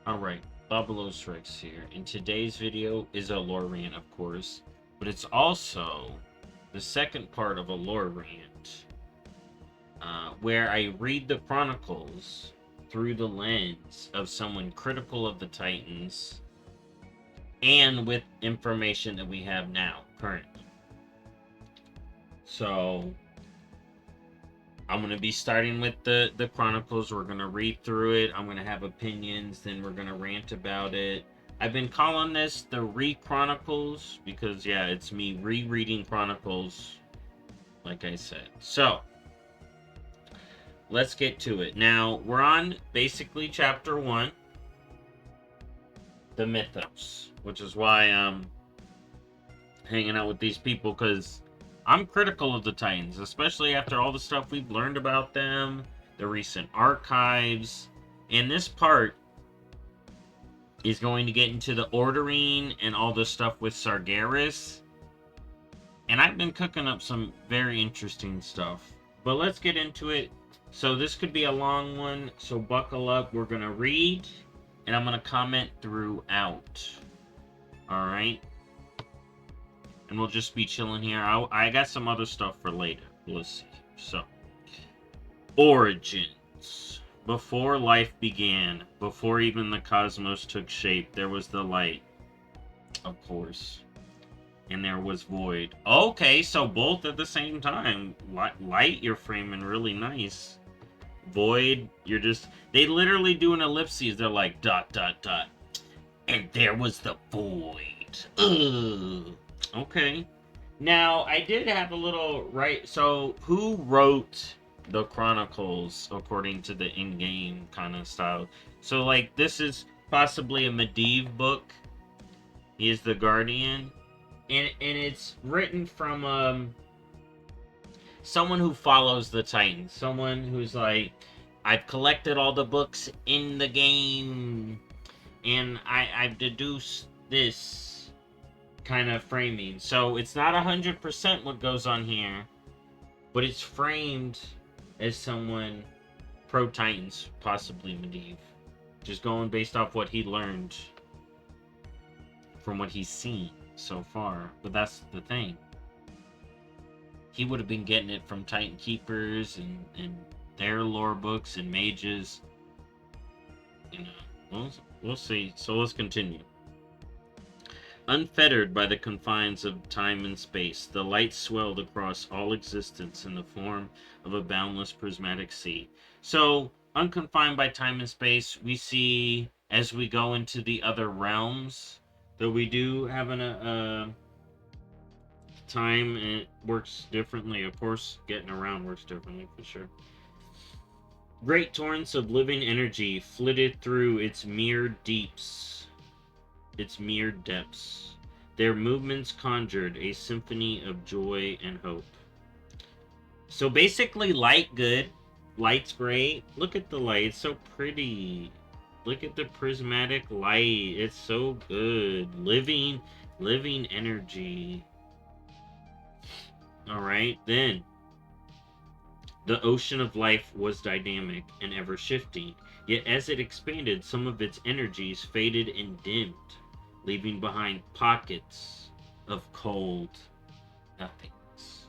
Alright, BobalosRex here, and today's video is a lore rant, of course, but it's also the second part of a lore rant, where I read the Chronicles through the lens of someone critical of the Titans, and with information that we have now, currently. So, I'm going to be starting with the Chronicles. We're going to read through it. I'm going to have opinions. Then we're going to rant about it. I've been calling this the ReChronicles because, yeah, it's me rereading Chronicles, like I said. So, let's get to it. Now, we're on basically Chapter 1, the Mythos, which is why I'm hanging out with these people, because I'm critical of the Titans, especially after all the stuff we've learned about them, the recent archives. And this part is going to get into the ordering and all the stuff with Sargeras. And I've been cooking up some very interesting stuff. But let's get into it. So this could be a long one, so buckle up. We're going to read, and I'm going to comment throughout. Alright? And we'll just be chilling here. I got some other stuff for later. Let's see. So, origins. Before life began, before even the cosmos took shape, there was the light, of course. And there was void. Okay, so both at the same time. Light, you're framing really nice. Void, you're just... They literally do an ellipses. They're like, ... And there was the void. Ugh. Okay. Now, I did have a little... So, who wrote the Chronicles according to the in-game kind of style? So, like, this is possibly a Medivh book. He is the Guardian. And it's written from someone who follows the Titans. Someone who's like, I've collected all the books in the game, and I've deduced this kind of framing. So it's not 100% what goes on here, but it's framed as someone pro-Titans, possibly Medivh. Just going based off what he learned from what he's seen so far. But that's the thing. He would have been getting it from Titan Keepers and their lore books and mages. You know, we'll see. So let's continue. Unfettered by the confines of time and space, the light swelled across all existence in the form of a boundless prismatic sea. So, unconfined by time and space, we see, as we go into the other realms, that we do have time, and it works differently. Of course, getting around works differently, for sure. Great torrents of living energy flitted through its mere deeps, its mere depths. Their movements conjured a symphony of joy and hope. So basically, light good. Light's great. Look at the light. It's so pretty. Look at the prismatic light. It's so good. Living energy. Alright, then. The ocean of life was dynamic and ever-shifting, yet as it expanded, some of its energies faded and dimmed, leaving behind pockets of cold nothingness.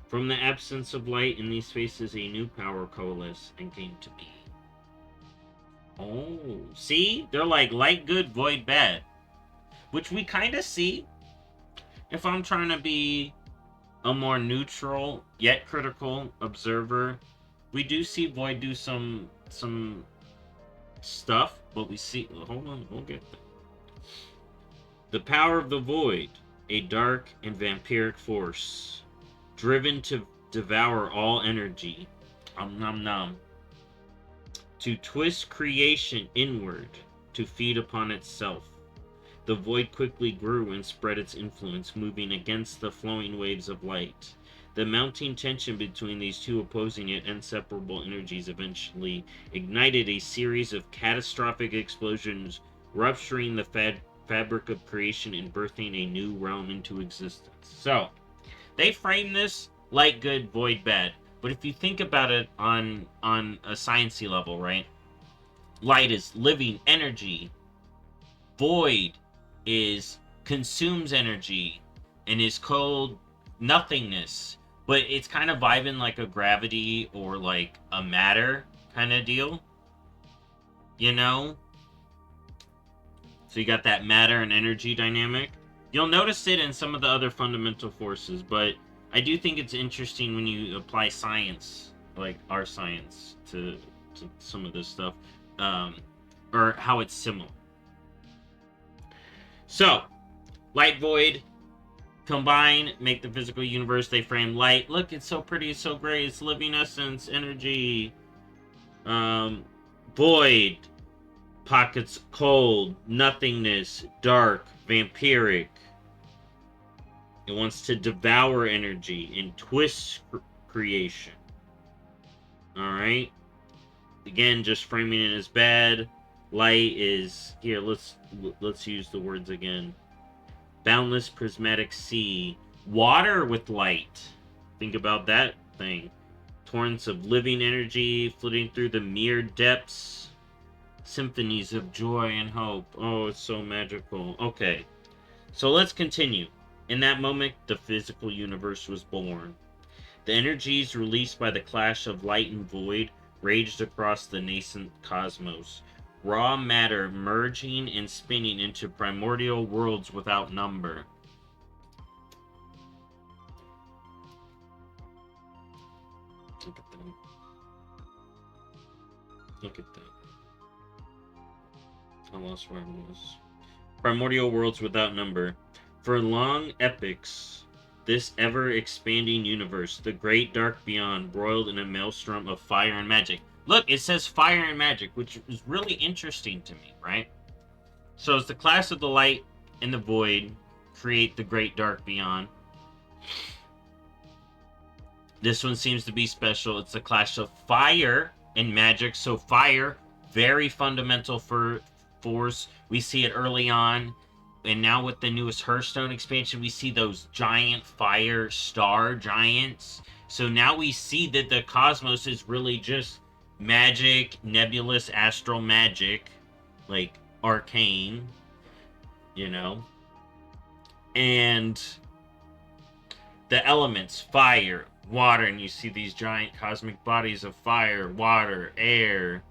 From the absence of light in these spaces, a new power coalesced and came to be. Oh, see? They're like light good, void bad. Which we kind of see. If I'm trying to be a more neutral yet critical observer, we do see Void do some stuff, but we see... Hold on, we'll get there. The power of the Void, a dark and vampiric force, driven to devour all energy, nom nom, to twist creation inward, to feed upon itself. The void quickly grew and spread its influence, moving against the flowing waves of light. The mounting tension between these two opposing yet inseparable energies eventually ignited a series of catastrophic explosions, rupturing the fabric of creation and birthing a new realm into existence. So, they frame this light good, void bad. But if you think about it on a sciencey level, right? Light is living energy. Void is consumes energy and is cold nothingness. But it's kind of vibing like a gravity or like a matter kind of deal, you know? So you got that matter and energy dynamic. You'll notice it in some of the other fundamental forces, but I do think it's interesting when you apply science, like our science, to some of this stuff, or how it's similar. So, light void combine, make the physical universe. They frame light. Look, it's so pretty, it's so great. It's living essence, energy. Void, pockets cold, nothingness, dark, vampiric. It wants to devour energy and twist creation. Alright? Again, just framing it as bad. Light is... Here, let's use the words again. Boundless prismatic sea. Water with light. Think about that thing. Torrents of living energy flitting through the mirrored depths. Symphonies of joy and hope. Oh, it's so magical. Okay. So let's continue. In that moment, the physical universe was born. The energies released by the clash of light and void raged across the nascent cosmos. Raw matter merging and spinning into primordial worlds without number. Look at that. Look at that. I lost where I was. Primordial worlds without number. For long epochs, this ever-expanding universe, the great dark beyond, broiled in a maelstrom of fire and magic. Look, it says fire and magic, which is really interesting to me, right? So it's the clash of the light and the void create the great dark beyond. This one seems to be special. It's the clash of fire and magic. So fire, very fundamental for force. We see it early on. And now with the newest Hearthstone expansion, we see those giant fire star giants. So now we see that the cosmos is really just magic, nebulous astral magic, like arcane, you know. And the elements, fire, water, and you see these giant cosmic bodies of fire, water, air,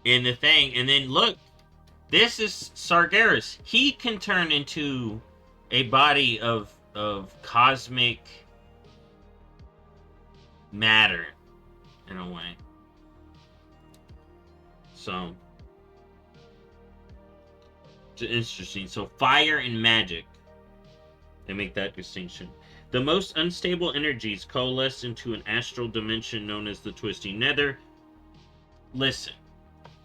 in the thing. And then look, this is Sargeras. He can turn into a body of cosmic matter, in a way. So, it's interesting. So, fire and magic, they make that distinction. The most unstable energies coalesce into an astral dimension known as the Twisting Nether. Listen.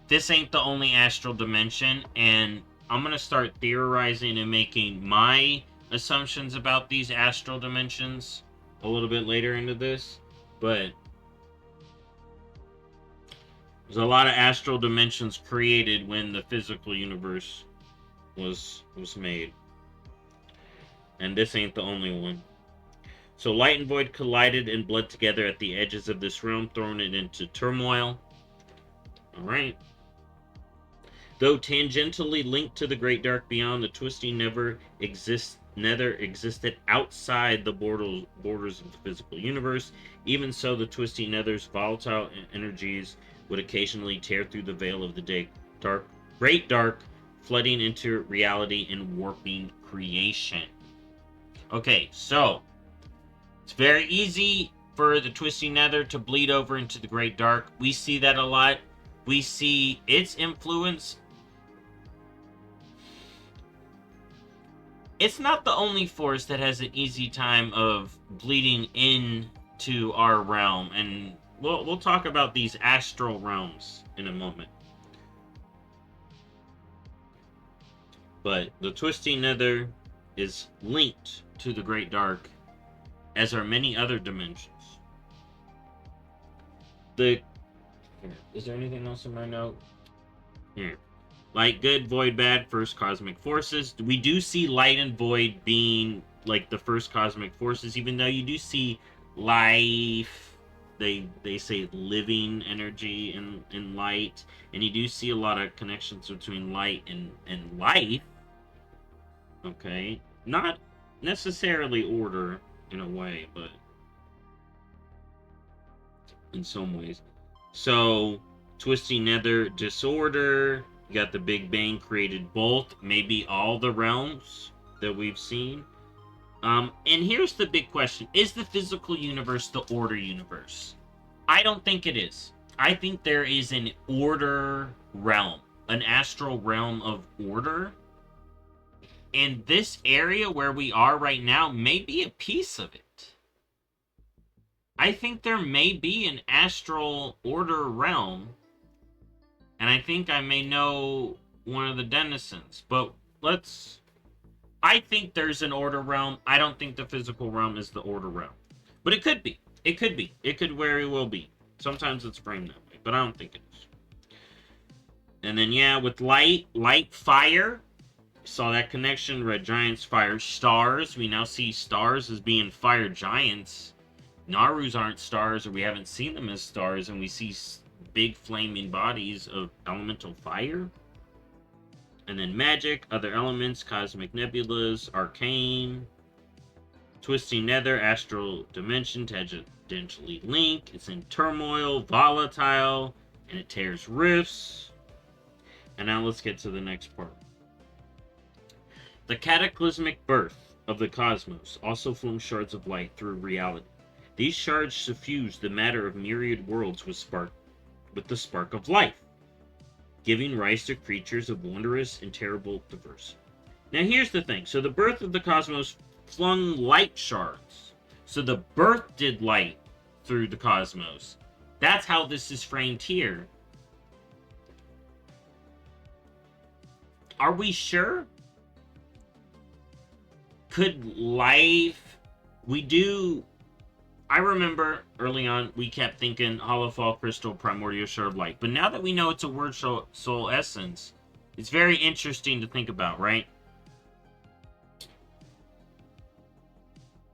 This ain't the only astral dimension, and I'm going to start theorizing and making my assumptions about these astral dimensions a little bit later into this, but there's a lot of astral dimensions created when the physical universe was made, and this ain't the only one. So light and void collided and bled together at the edges of this realm, throwing it into turmoil. Alright. Though tangentially linked to the Great Dark Beyond, the Twisting Nether existed outside the borders of the physical universe. Even so, the Twisting Nether's volatile energies would occasionally tear through the veil of the Great Dark, flooding into reality and warping creation. Okay, so it's very easy for the Twisting Nether to bleed over into the Great Dark. We see that a lot. We see its influence. It's not the only force that has an easy time of bleeding into our realm, and we'll talk about these astral realms in a moment. But the Twisting Nether is linked to the Great Dark, as are many other dimensions. Is there anything else in my note? Here. Light, good, void, bad, first cosmic forces. We do see light and void being like the first cosmic forces, even though you do see life, they say living energy in light, and you do see a lot of connections between light and life. Okay, not necessarily order in a way, but in some ways. So, twisting nether, disorder. You got the Big Bang created both, maybe all the realms that we've seen. And here's the big question. Is the physical universe the order universe? I don't think it is. I think there is an order realm, an astral realm of order. And this area where we are right now may be a piece of it. I think there may be an astral order realm. And I think I may know one of the denizens. But I think there's an order realm. I don't think the physical realm is the order realm. But it could be. It could be. It could very well be. Sometimes it's framed that way, but I don't think it is. And then, yeah, with light, fire. Saw that connection. Red giants, fire, stars. We now see stars as being fire giants. Narus aren't stars, or we haven't seen them as stars, and we see big flaming bodies of elemental fire. And then magic, other elements, cosmic nebulas, arcane, twisting nether, astral dimension, tangentially link. It's in turmoil, volatile, and it tears rifts. And now let's get to the next part. The cataclysmic birth of the cosmos also flung shards of light through reality. These shards suffused the matter of myriad worlds with the spark of life, giving rise to creatures of wondrous and terrible diversity. Now here's the thing. So the birth of the cosmos flung light shards. So the birth did light through the cosmos. That's how this is framed here. Are we sure? Could life... I remember early on we kept thinking hollow fall crystal, primordial shard light. But now that we know it's a word soul essence, it's very interesting to think about, right?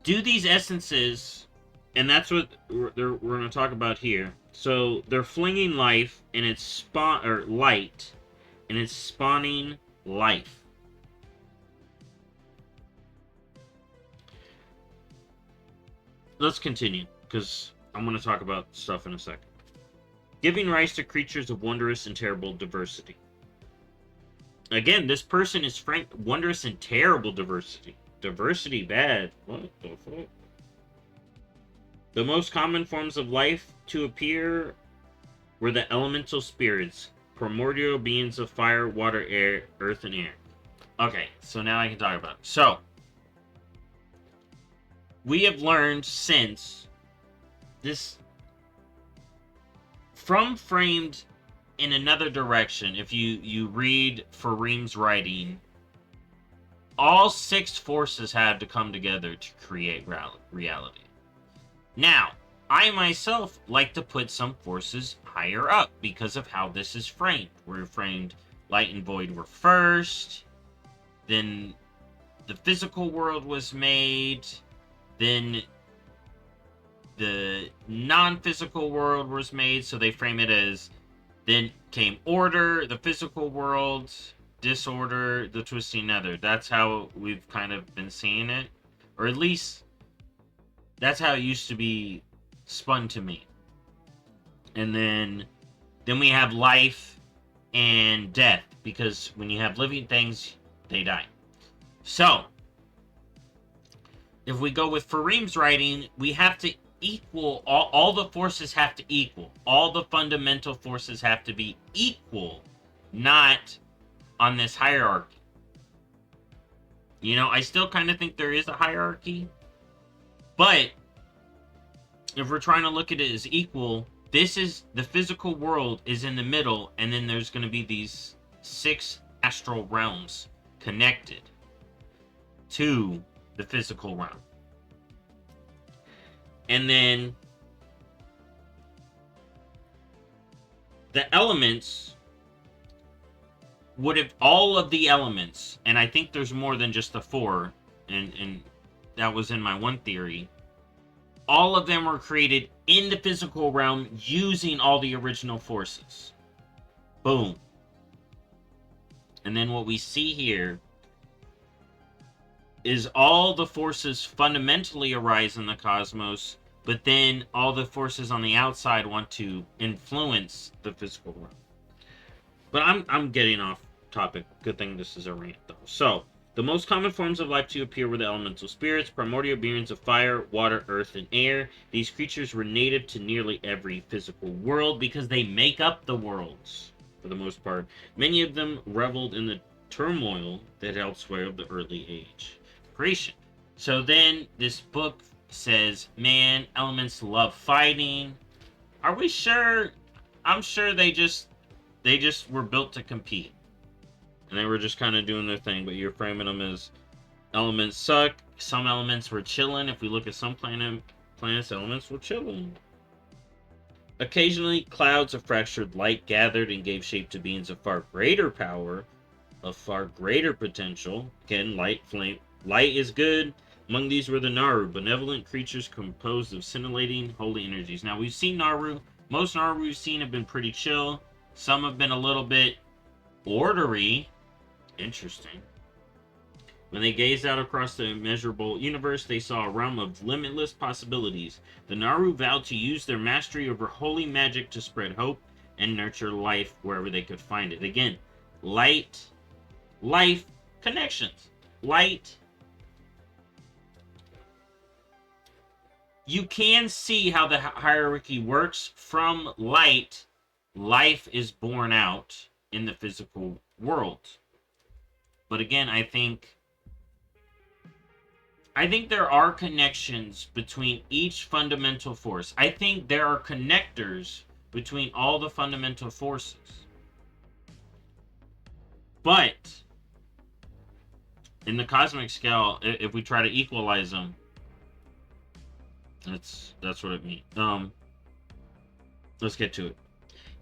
Do these essences, and that's what we're going to talk about here. So they're flinging life, and it's light, and it's spawning life. Let's continue, because I'm going to talk about stuff in a second. Giving rise to creatures of wondrous and terrible diversity. Again, this person is framed wondrous and terrible diversity. Diversity bad. What the fuck? The most common forms of life to appear were the elemental spirits, primordial beings of fire, water, air, earth, and air. Okay, so now I can talk about it. So, we have learned since this, from framed in another direction, if you read Fareem's writing, all 6 forces had to come together to create reality. Now, I myself like to put some forces higher up because of how this is framed. We're framed light and void were first, then the physical world was made, then the non-physical world was made, so they frame it as then came order, the physical world, disorder, the twisting nether. That's how we've kind of been seeing it. Or at least, that's how it used to be spun to me. And then we have life and death. Because when you have living things, they die. So, if we go with Fareem's writing, we have to equal, all the forces have to equal. All the fundamental forces have to be equal, not on this hierarchy. You know, I still kind of think there is a hierarchy, but if we're trying to look at it as equal, this is, the physical world is in the middle, and then there's going to be these 6 astral realms connected to the physical realm. And then the elements would have, all of the elements, and I think there's more than just the 4, and that was in my one theory, all of them were created in the physical realm using all the original forces. Boom. And then what we see here is all the forces fundamentally arise in the cosmos, but then all the forces on the outside want to influence the physical realm. But I'm getting off topic. Good thing this is a rant, though. So, the most common forms of life to appear were the elemental spirits, primordial beings of fire, water, earth, and air. These creatures were native to nearly every physical world because they make up the worlds, for the most part. Many of them reveled in the turmoil that held sway of the early age creation. So then this book says, man, elements love fighting. Are we sure? I'm sure they just were built to compete. And they were just kind of doing their thing, but you're framing them as elements suck. Some elements were chilling. If we look at some planets, elements were chilling. Occasionally, clouds of fractured light gathered and gave shape to beings of far greater power, of far greater potential. Again, light, flame. Light is good. Among these were the Naru, benevolent creatures composed of scintillating holy energies. Now, we've seen Naru. Most Naru we've seen have been pretty chill. Some have been a little bit ordery. Interesting. When they gazed out across the immeasurable universe, they saw a realm of limitless possibilities. The Naru vowed to use their mastery over holy magic to spread hope and nurture life wherever they could find it. Again, light, life, connections. Light. You can see how the hierarchy works. From light, life is born out in the physical world. But again, I think there are connections between each fundamental force. I think there are connectors between all the fundamental forces. But in the cosmic scale, if we try to equalize them, that's what it means. Let's get to it.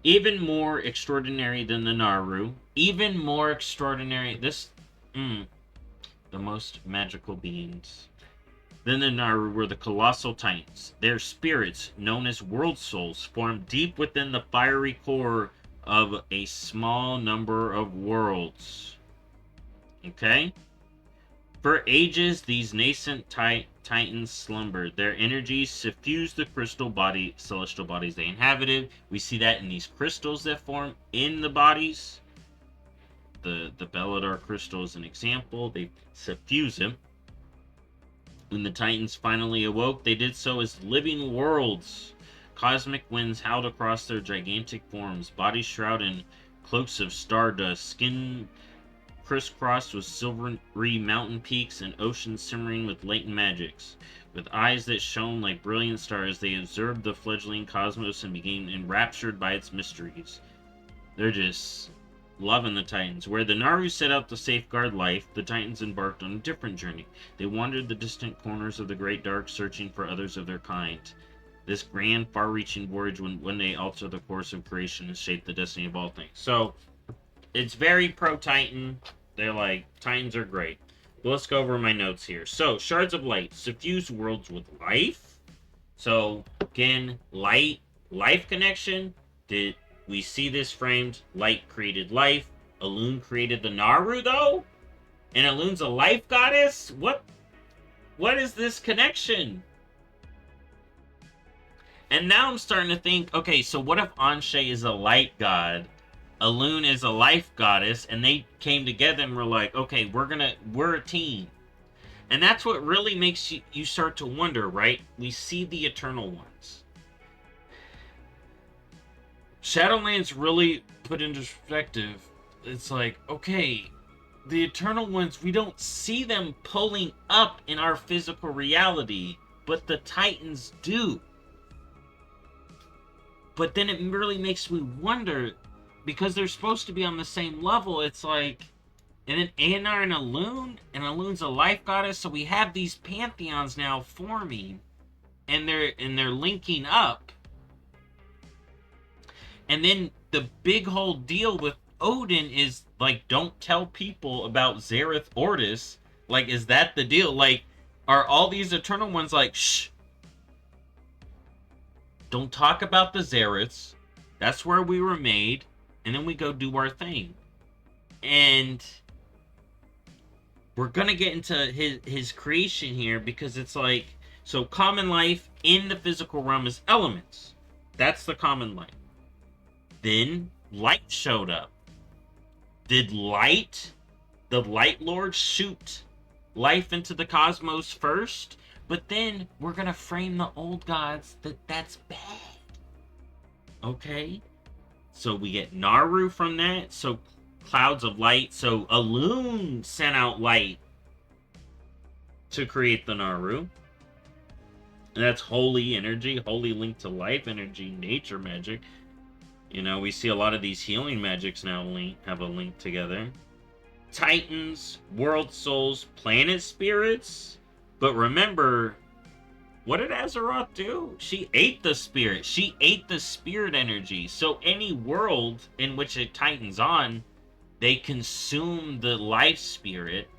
Even more extraordinary than the Naru. Even more extraordinary. The most magical beings. Then the Naru were the colossal titans. Their spirits, known as world souls, formed deep within the fiery core of a small number of worlds. Okay? For ages, these nascent titans slumbered. Their energies suffused the celestial bodies they inhabited. We see that in these crystals that form in the bodies. The Beladar crystal is an example. They suffuse them. When the Titans finally awoke, they did so as living worlds. Cosmic winds howled across their gigantic forms, bodies shrouded in cloaks of stardust, skin crisscrossed with silvery mountain peaks and oceans simmering with latent magics. With eyes that shone like brilliant stars, they observed the fledgling cosmos and became enraptured by its mysteries. They're just loving the Titans. Where the Naru set out to safeguard life, the Titans embarked on a different journey. They wandered the distant corners of the Great Dark, searching for others of their kind. This grand, far-reaching voyage would one day alter the course of creation and shape the destiny of all things. So, it's very pro-Titan. They're like, Titans are great. But let's go over my notes here. So, shards of light. Suffuse worlds with life. So, again, light, life connection. Did we see this framed? Light created life. Elune created the Naru, though? And Elune's a life goddess? What is this connection? And now I'm starting to think, okay, so what if Anshe is a light god, Elune is a life goddess, and they came together and were like, okay, we're a team. And that's what really makes you start to wonder, right? We see the Eternal Ones. Shadowlands really put into perspective, it's like, okay, the Eternal Ones, we don't see them pulling up in our physical reality, but the Titans do. But then it really makes me wonder, because they're supposed to be on the same level, it's like, and then Anar and Elune's a life goddess, so we have these pantheons now forming, and they're linking up. And then the big whole deal with Odin is, like, don't tell people about Zareth Ordis. Like, is that the deal? Like, are all these Eternal Ones like, shh, Don't talk about the Zareths. That's where we were made. And then we go do our thing. And we're going to get into his creation here because it's like, so common life in the physical realm is elements. That's the common life. Then light showed up. Did the Light Lord, shoot life into the cosmos first? But then we're going to frame the old gods that's bad. Okay? So we get Naru from that. So clouds of light. So Alun sent out light to create the Naru. And that's holy energy, holy link to life energy, nature magic. You know, we see a lot of these healing magics now have a link together. Titans, world souls, planet spirits. But remember, what did Azeroth do? She ate the spirit. She ate the spirit energy. So any world in which a Titan's on, they consume the life spirit.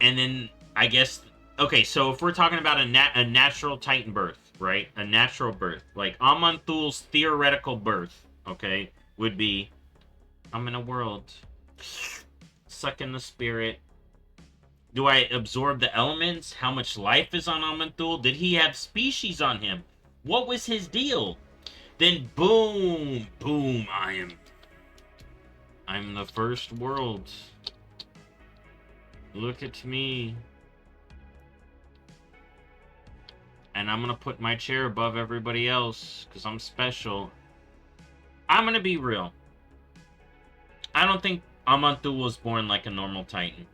And then, I guess... Okay, so if we're talking about a natural Titan birth, right? A natural birth. Like, Aman'thul's theoretical birth, okay, would be... I'm in a world. Suck in the spirit. Do I absorb the elements? How much life is on Aman'thul? Did he have species on him? What was his deal? Then boom, boom, I'm the first world. Look at me. And I'm gonna put my chair above everybody else because I'm special. I'm gonna be real. I don't think Aman'thul was born like a normal Titan.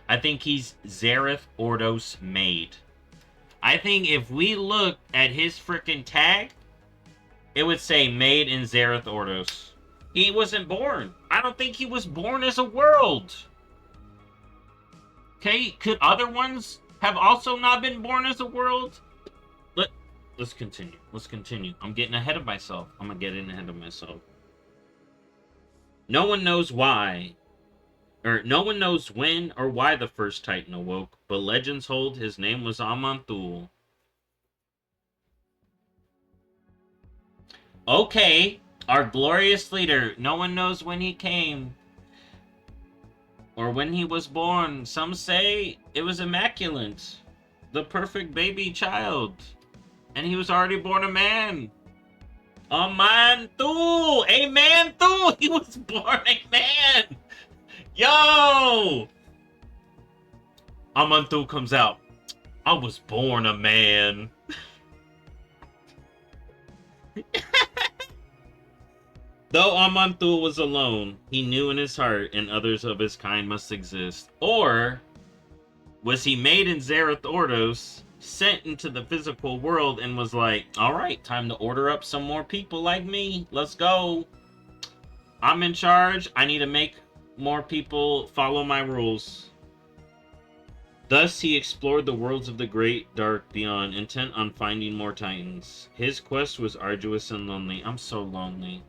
I think he's Zareth Ordos made. I think if we look at his freaking tag, it would say made in Zareth Ordos. He wasn't born. I don't think he was born as a world. Okay, could other ones have also not been born as a world? Let's continue. Let's continue. I'm getting ahead of myself. I'm gonna get in ahead of myself. No one knows why. Or no one knows when or why the first Titan awoke, but legends hold his name was Aman'thul. Okay, our glorious leader. No one knows when he came. Or when he was born. Some say it was immaculate. The perfect baby child. And he was already born a man. Aman'thul! A man-thul! He was born a man! Yo! Aman'thul comes out. I was born a man. Though Aman'thul was alone, he knew in his heart and others of his kind must exist. Or was he made in Zareth Ordos, sent into the physical world, and was like, alright, time to order up some more people like me. Let's go. I'm in charge. I need to make more people follow my rules. Thus he explored the worlds of the great dark beyond, intent on finding more Titans. His quest was arduous and lonely. I'm so lonely.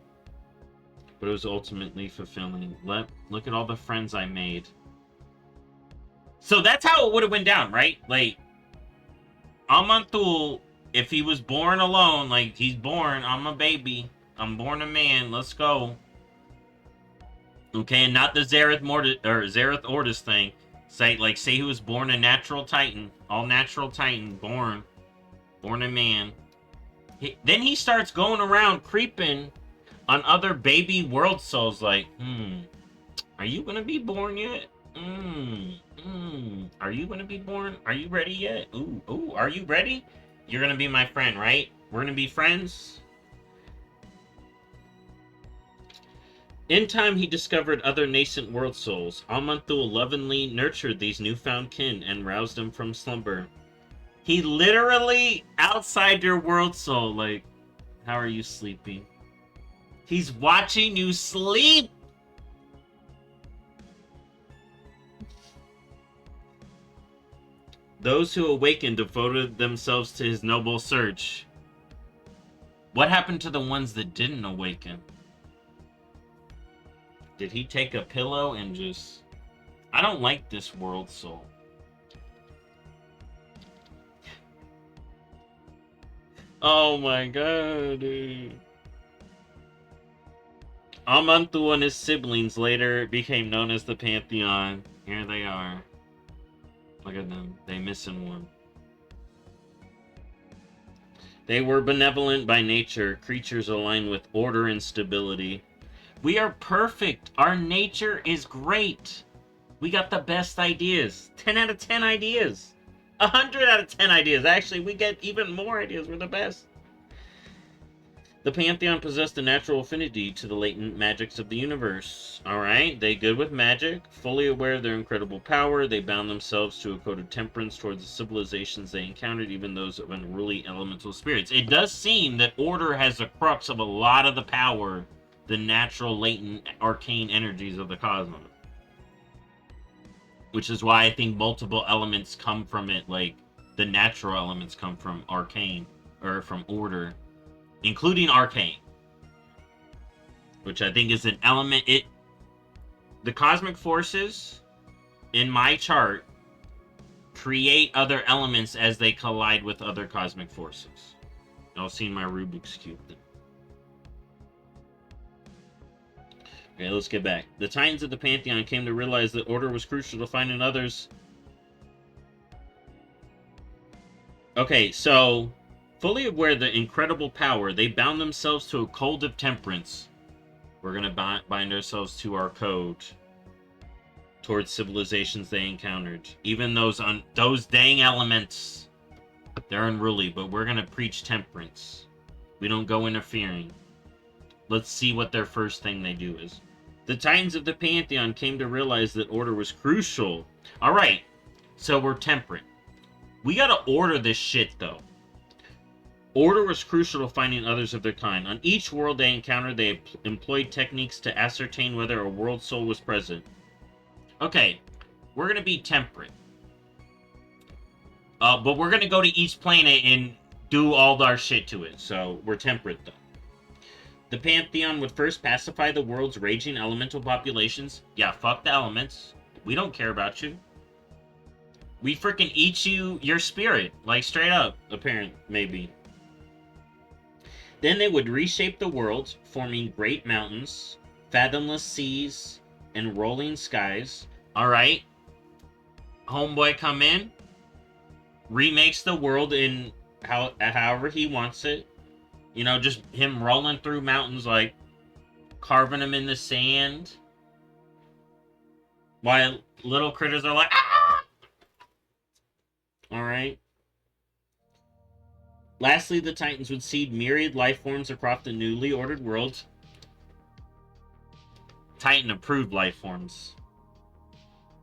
But it was ultimately fulfilling. Look at all the friends I made. So that's how it would have went down, right? Like, Aman'thul, if he was born alone, like, he's born, I'm a baby. I'm born a man. Let's go. Okay, and not the Zareth Ordos thing. Say he was born a natural Titan. All natural Titan. Born a man. Then he starts going around creeping on other baby world souls like, are you gonna be born yet? Are you gonna be born? Are you ready yet? Ooh, are you ready? You're gonna be my friend, right? We're gonna be friends? In time, he discovered other nascent world souls. Aman'thul lovingly nurtured these newfound kin and roused them from slumber. He literally outside your world soul, like, how are you sleeping? He's watching you sleep! Those who awakened devoted themselves to his noble search. What happened to the ones that didn't awaken? Did he take a pillow and just... I don't like this world soul. Oh my god, dude. Aman'thul and his siblings later became known as the Pantheon. Here they are. Look at them. They missing one. They were benevolent by nature, creatures aligned with order and stability. We are perfect. Our nature is great. We got the best ideas. 10 out of 10 ideas. 100 out of 10 ideas. Actually, we get even more ideas. We're the best. The Pantheon possessed a natural affinity to the latent magics of the universe. Alright, they good with magic. Fully aware of their incredible power, they bound themselves to a code of temperance towards the civilizations they encountered, even those of unruly elemental spirits. It does seem that Order has the crux of a lot of the power, the natural, latent, arcane energies of the cosmos. Which is why I think multiple elements come from it, like the natural elements come from arcane, or from Order. Including arcane, which I think is an element. The cosmic forces in my chart create other elements as they collide with other cosmic forces. Y'all seen my Rubik's Cube then. Okay, let's get back. The Titans of the Pantheon came to realize that Order was crucial to finding others. Okay, so fully aware of the incredible power, they bound themselves to a code of temperance. We're going to bind ourselves to our code towards civilizations they encountered. Even those dang elements, they're unruly, but we're going to preach temperance. We don't go interfering. Let's see what their first thing they do is. The Titans of the Pantheon came to realize that Order was crucial. Alright, so we're temperate. We got to order this shit, though. Order was crucial to finding others of their kind. On each world they encountered, they employed techniques to ascertain whether a world soul was present. Okay, we're going to be temperate. But we're going to go to each planet and do all our shit to it. So, we're temperate, though. The Pantheon would first pacify the world's raging elemental populations. Yeah, fuck the elements. We don't care about you. We freaking eat your spirit. Like, straight up, apparently, maybe. Then they would reshape the world, forming great mountains, fathomless seas, and rolling skies. Alright. Homeboy come in, remakes the world in however he wants it. You know, just him rolling through mountains, like, carving them in the sand. While little critters are like, ah! Alright. Lastly, the Titans would seed myriad life forms across the newly ordered world. Titan-approved life forms.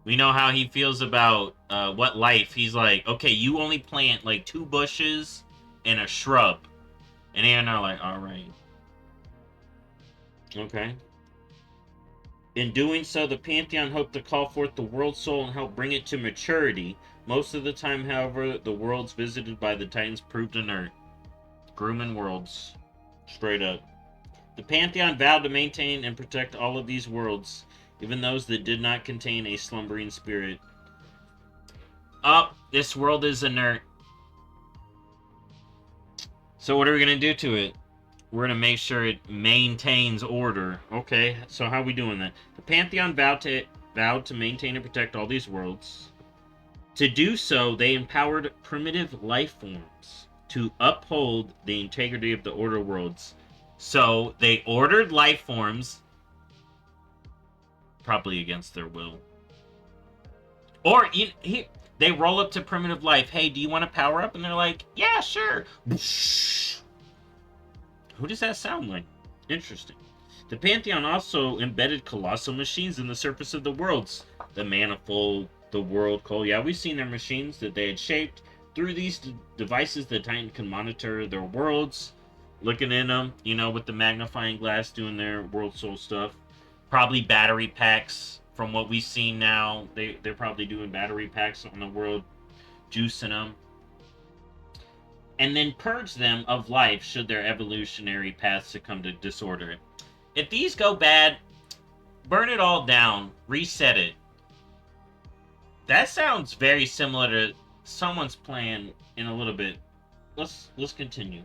We know how he feels about what life. He's like, okay, you only plant like 2 bushes and a shrub. And they're not like, alright. Okay. In doing so, the Pantheon hoped to call forth the world soul and help bring it to maturity. Most of the time, however, the worlds visited by the Titans proved inert. Grooming worlds. Straight up. The Pantheon vowed to maintain and protect all of these worlds, even those that did not contain a slumbering spirit. This world is inert. So what are we going to do to it? We're going to make sure it maintains order. Okay, so how are we doing that? The Pantheon vowed to maintain and protect all these worlds. To do so, they empowered primitive life forms to uphold the integrity of the order worlds. So they ordered life forms, probably against their will. Or they roll up to primitive life. Hey, do you want to power up? And they're like, yeah, sure. Who does that sound like? Interesting. The Pantheon also embedded colossal machines in the surface of the worlds. The Manifold, the World Coal. Yeah, we've seen their machines that they had shaped. Through these devices, the Titan can monitor their worlds, looking in them, you know, with the magnifying glass, doing their world soul stuff. Probably battery packs. From what we've seen now, they're probably doing battery packs on the world, juicing them. And then purge them of life should their evolutionary paths succumb to disorder. If these go bad, burn it all down, reset it. That sounds very similar to someone's plan in a little bit. Let's continue.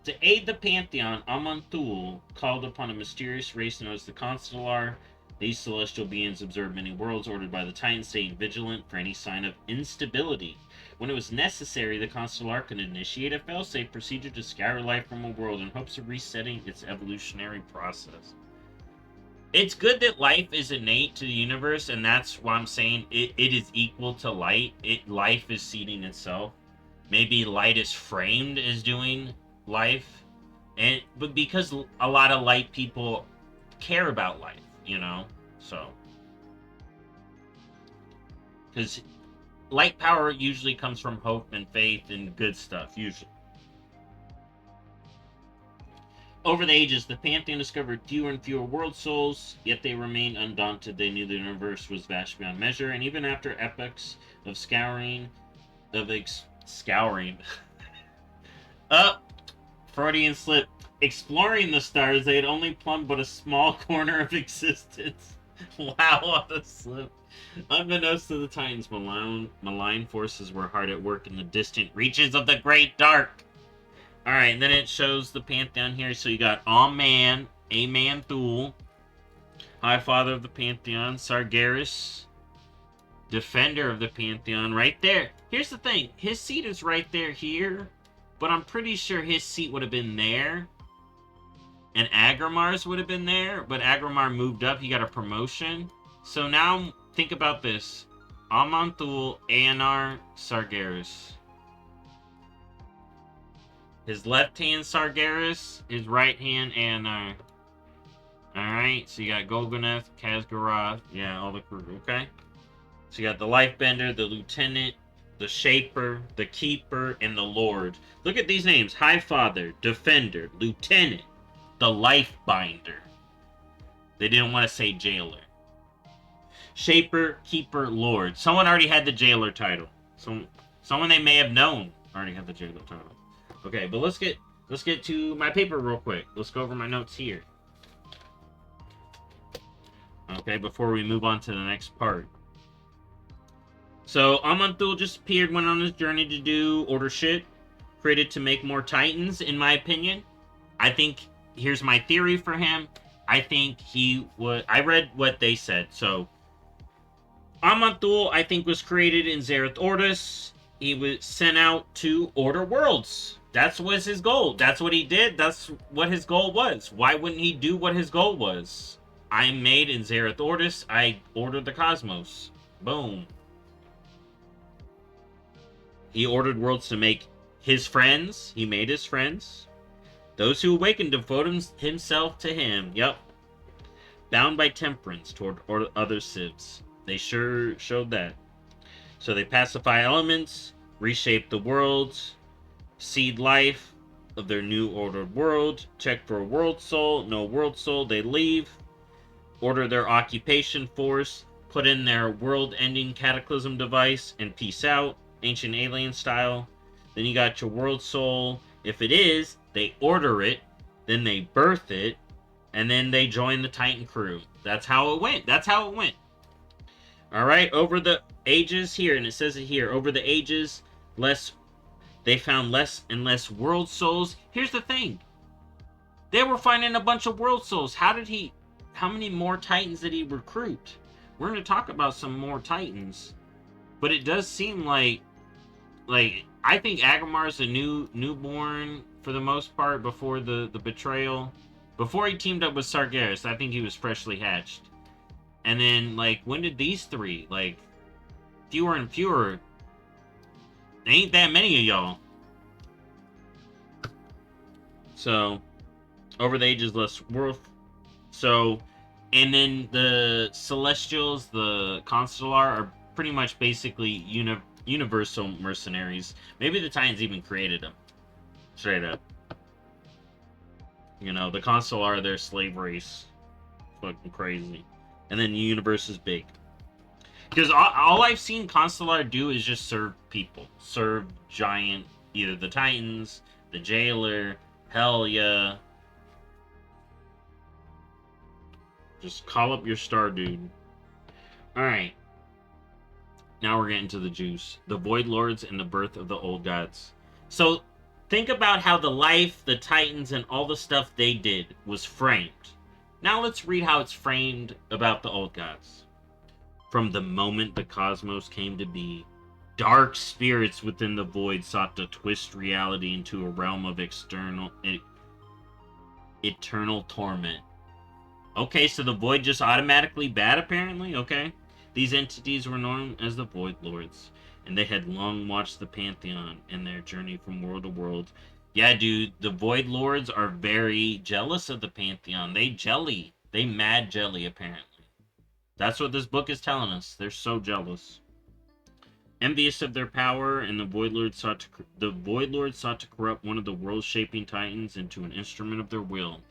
To aid the Pantheon, Aman'thul called upon a mysterious race known as the Constellar. These celestial beings observed many worlds, ordered by the Titans, staying vigilant for any sign of instability. When it was necessary, the Constellar could initiate a failsafe procedure to scour life from a world in hopes of resetting its evolutionary process. It's good that life is innate to the universe, and that's why I'm saying it is equal to light. Life is seeding itself. Maybe light is framed as doing life, but because a lot of light people care about life, so because light power usually comes from hope and faith and good stuff, usually. Over the ages, the Pantheon discovered fewer and fewer world souls, yet they remained undaunted. They knew the universe was vast beyond measure, and even after epochs of scouring, Freudian slip, exploring the stars, they had only plumbed but a small corner of existence. Wow, what a slip. Unbeknownst to the Titans, malign forces were hard at work in the distant reaches of the Great Dark. Alright, and then it shows the Pantheon here. So you got Aman'thul, High Father of the Pantheon, Sargeras, Defender of the Pantheon, right there. Here's the thing, his seat is right there here, but I'm pretty sure his seat would have been there, and Agramar's would have been there, but Agramar moved up, he got a promotion. So now, think about this. Aman'thul, Aenar, Sargeras. His left hand, Sargeras. His right hand, Aenar. Alright, so you got Golgoneth, Khazgarath. Yeah, all the crew, okay? So you got the Lifebender, the Lieutenant, the Shaper, the Keeper, and the Lord. Look at these names. High Father, Defender, Lieutenant, the Lifebinder. They didn't want to say Jailer. Shaper, Keeper, Lord. Someone already had the Jailer title. Someone they may have known already had the Jailer title. Okay, but let's get to my paper real quick. Let's go over my notes here. Okay, before we move on to the next part. So, Aman'thul just appeared, went on his journey to do order shit. Created to make more Titans, in my opinion. I think, here's my theory for him. I think he would... I read what they said. So, Aman'thul, I think, was created in Zereth Ordis. He was sent out to order worlds. That was his goal. That's what he did. That's what his goal was. Why wouldn't he do what his goal was? I'm made in Zereth Ordis. I ordered the cosmos. Boom. He ordered worlds to make his friends. He made his friends. Those who awakened devoted himself to him. Yep. Bound by temperance toward other civs. They sure showed that. So they pacify elements, reshape the worlds, seed life of their new ordered world, check for a world soul, no world soul, they leave, order their occupation force, put in their world-ending cataclysm device, and peace out, ancient alien style. Then you got your world soul. If it is, they order it, then they birth it, and then they join the Titan crew. That's how it went. That's how it went. Alright, over the ages here, and it says it here, over the ages, they found less and less world souls. Here's the thing. They were finding a bunch of world souls. How many more Titans did he recruit? We're going to talk about some more Titans. But it does seem like I think Agramar's a newborn for the most part before the betrayal. Before he teamed up with Sargeras, I think he was freshly hatched. And then, when did these three? Fewer and fewer. There ain't that many of y'all. So, over the ages, less worth. So, and then the Celestials, the Constellar, are pretty much basically universal mercenaries. Maybe the Titans even created them. Straight up. The Constellar are their slave race. Fucking crazy. And then the universe is big. Because all I've seen Constellar do is just serve people. Serve giant, either the Titans, the Jailer, Helya. Just call up your star dude. Alright. Now we're getting to the juice. The Void Lords and the birth of the Old Gods. So, Think about how the life, the Titans, and all the stuff they did was framed. Now let's read how it's framed about the old gods. From the moment the cosmos came to be, dark spirits within the void sought to twist reality into a realm of eternal torment. Okay, so the void just automatically bad, apparently? Okay. These entities were known as the Void Lords, and they had long watched the Pantheon in their journey from world to world. Yeah, dude, the Void Lords are very jealous of the Pantheon. They jelly. They mad jelly, apparently. That's what this book is telling us. They're so jealous. Envious of their power, and the Void Lords sought to corrupt one of the world-shaping titans into an instrument of their will.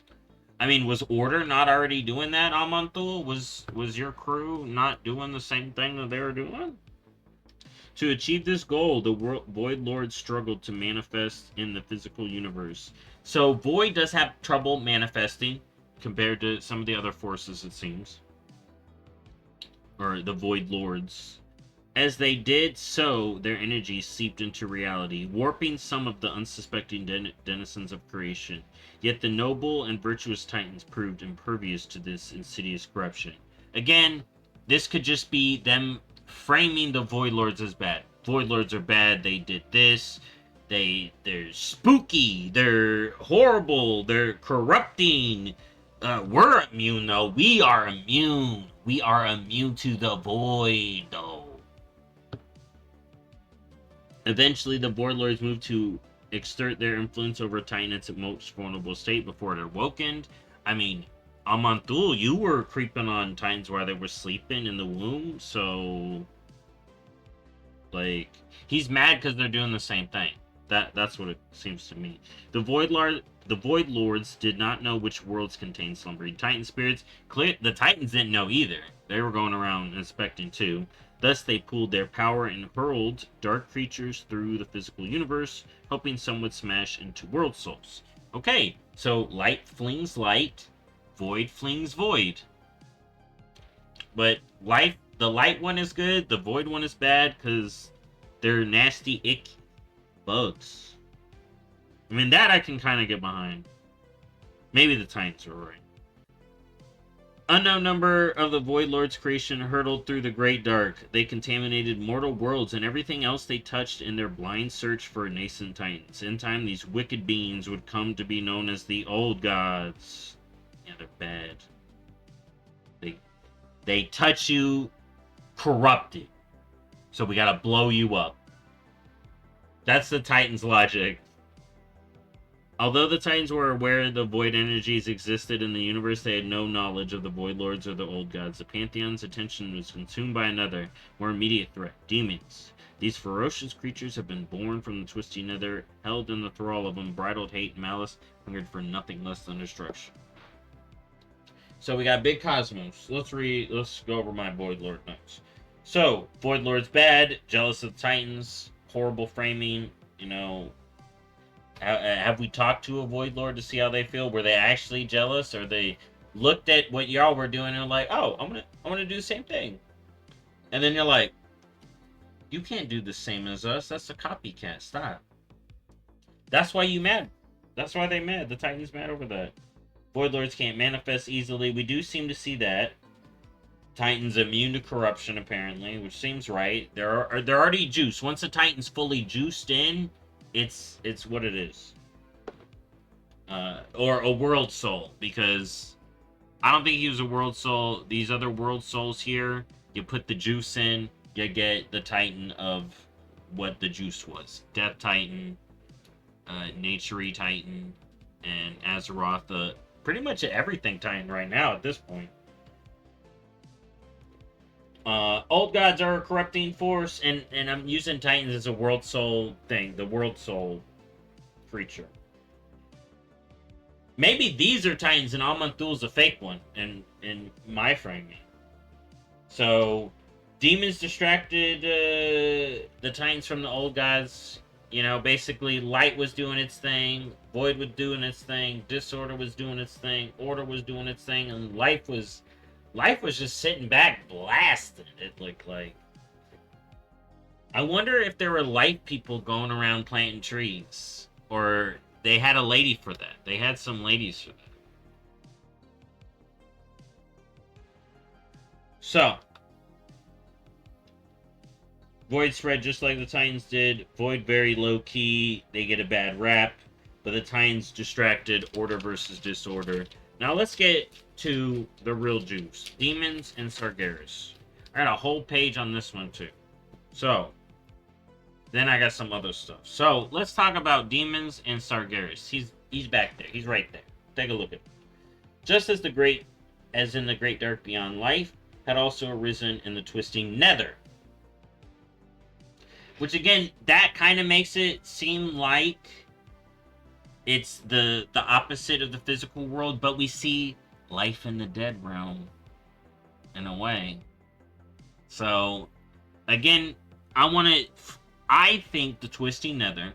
I mean, was Order not already doing that, Aman'thul? Was your crew not doing the same thing that they were doing? To achieve this goal, the Void Lords struggled to manifest in the physical universe. So Void does have trouble manifesting compared to some of the other forces, it seems. Or the Void Lords. As they did so, their energy seeped into reality, warping some of the unsuspecting denizens of creation. Yet the noble and virtuous Titans proved impervious to this insidious corruption. Again, this could just be them framing the Void Lords as bad. Void Lords are bad, they did this, they're spooky, they're horrible, they're corrupting. We're immune though. We are immune. We are immune to the Void though. Eventually, the Void Lords moved to exert their influence over Titan in its most vulnerable state before it awakened. I mean, Aman'thul, you were creeping on Titans while they were sleeping in the womb, so... Like, he's mad because they're doing the same thing. That's what it seems to me. The Void Lords did not know which worlds contained slumbering Titan spirits. The Titans didn't know either. They were going around inspecting too. Thus, they pooled their power and hurled dark creatures through the physical universe, hoping some would smash into world souls. Okay, so light flings light, void flings void. But the light one is good, the void one is bad, because they're nasty, icky bugs. I mean, that I can kind of get behind. Maybe the Titans are right. Unknown number of the Void Lord's creation hurtled through the great dark. They contaminated mortal worlds and everything else they touched in their blind search for nascent titans. In time, these wicked beings would come to be known as the Old Gods. Yeah, they're bad. They touch you corrupted. So we gotta blow you up. That's the Titans' logic. Although the Titans were aware the void energies existed in the universe, they had no knowledge of the Void Lords or the Old Gods. The Pantheon's attention was consumed by another, more immediate threat, demons. These ferocious creatures have been born from the twisty nether, held in the thrall of unbridled hate and malice, hungered for nothing less than destruction. So we got Big Cosmos. Let's go over my Void Lord notes. So, Void Lord's bad, jealous of the Titans, horrible framing, have we talked to a Void Lord to see how they feel? Were they actually jealous, or they looked at what y'all were doing and were like, "Oh, I'm gonna do the same thing," and then you're like, "You can't do the same as us. That's a copycat. Stop." That's why you mad. That's why they mad. The Titans mad over that. Void Lords can't manifest easily. We do seem to see that. Titans immune to corruption, apparently, which seems right. They're already juiced. Once a Titan's fully juiced in, it's what it is. Or a world soul, because I don't think he was a world soul. These other world souls here, you put the juice in, you get the Titan of what the juice was. Death Titan, Nature Titan, and Azeroth. Pretty much everything Titan right now at this point. Old Gods are a corrupting force, and I'm using Titans as a world soul thing, the world soul creature. Maybe these are Titans and Aman'thul's a fake one in my framing. So, demons distracted the Titans from the Old Gods. Basically light was doing its thing, void was doing its thing, disorder was doing its thing, order was doing its thing, and life was just sitting back blasting. It looked like. I wonder if there were life people going around planting trees. Or they had a lady for that. They had some ladies for that. So, Void spread just like the Titans did. Void very low key. They get a bad rap. But the Titans distracted. Order versus disorder. Now let's get to the real juice. Demons and Sargeras. I got a whole page on this one too. So, then I got some other stuff. So, let's talk about Demons and Sargeras. He's back there. He's right there. Take a look at him. Just as in the Great Dark Beyond Life, had also arisen in the twisting Nether. Which again, that kind of makes it seem like it's the opposite of the physical world, but we see life in the dead realm in a way. So, again, I think the twisting Nether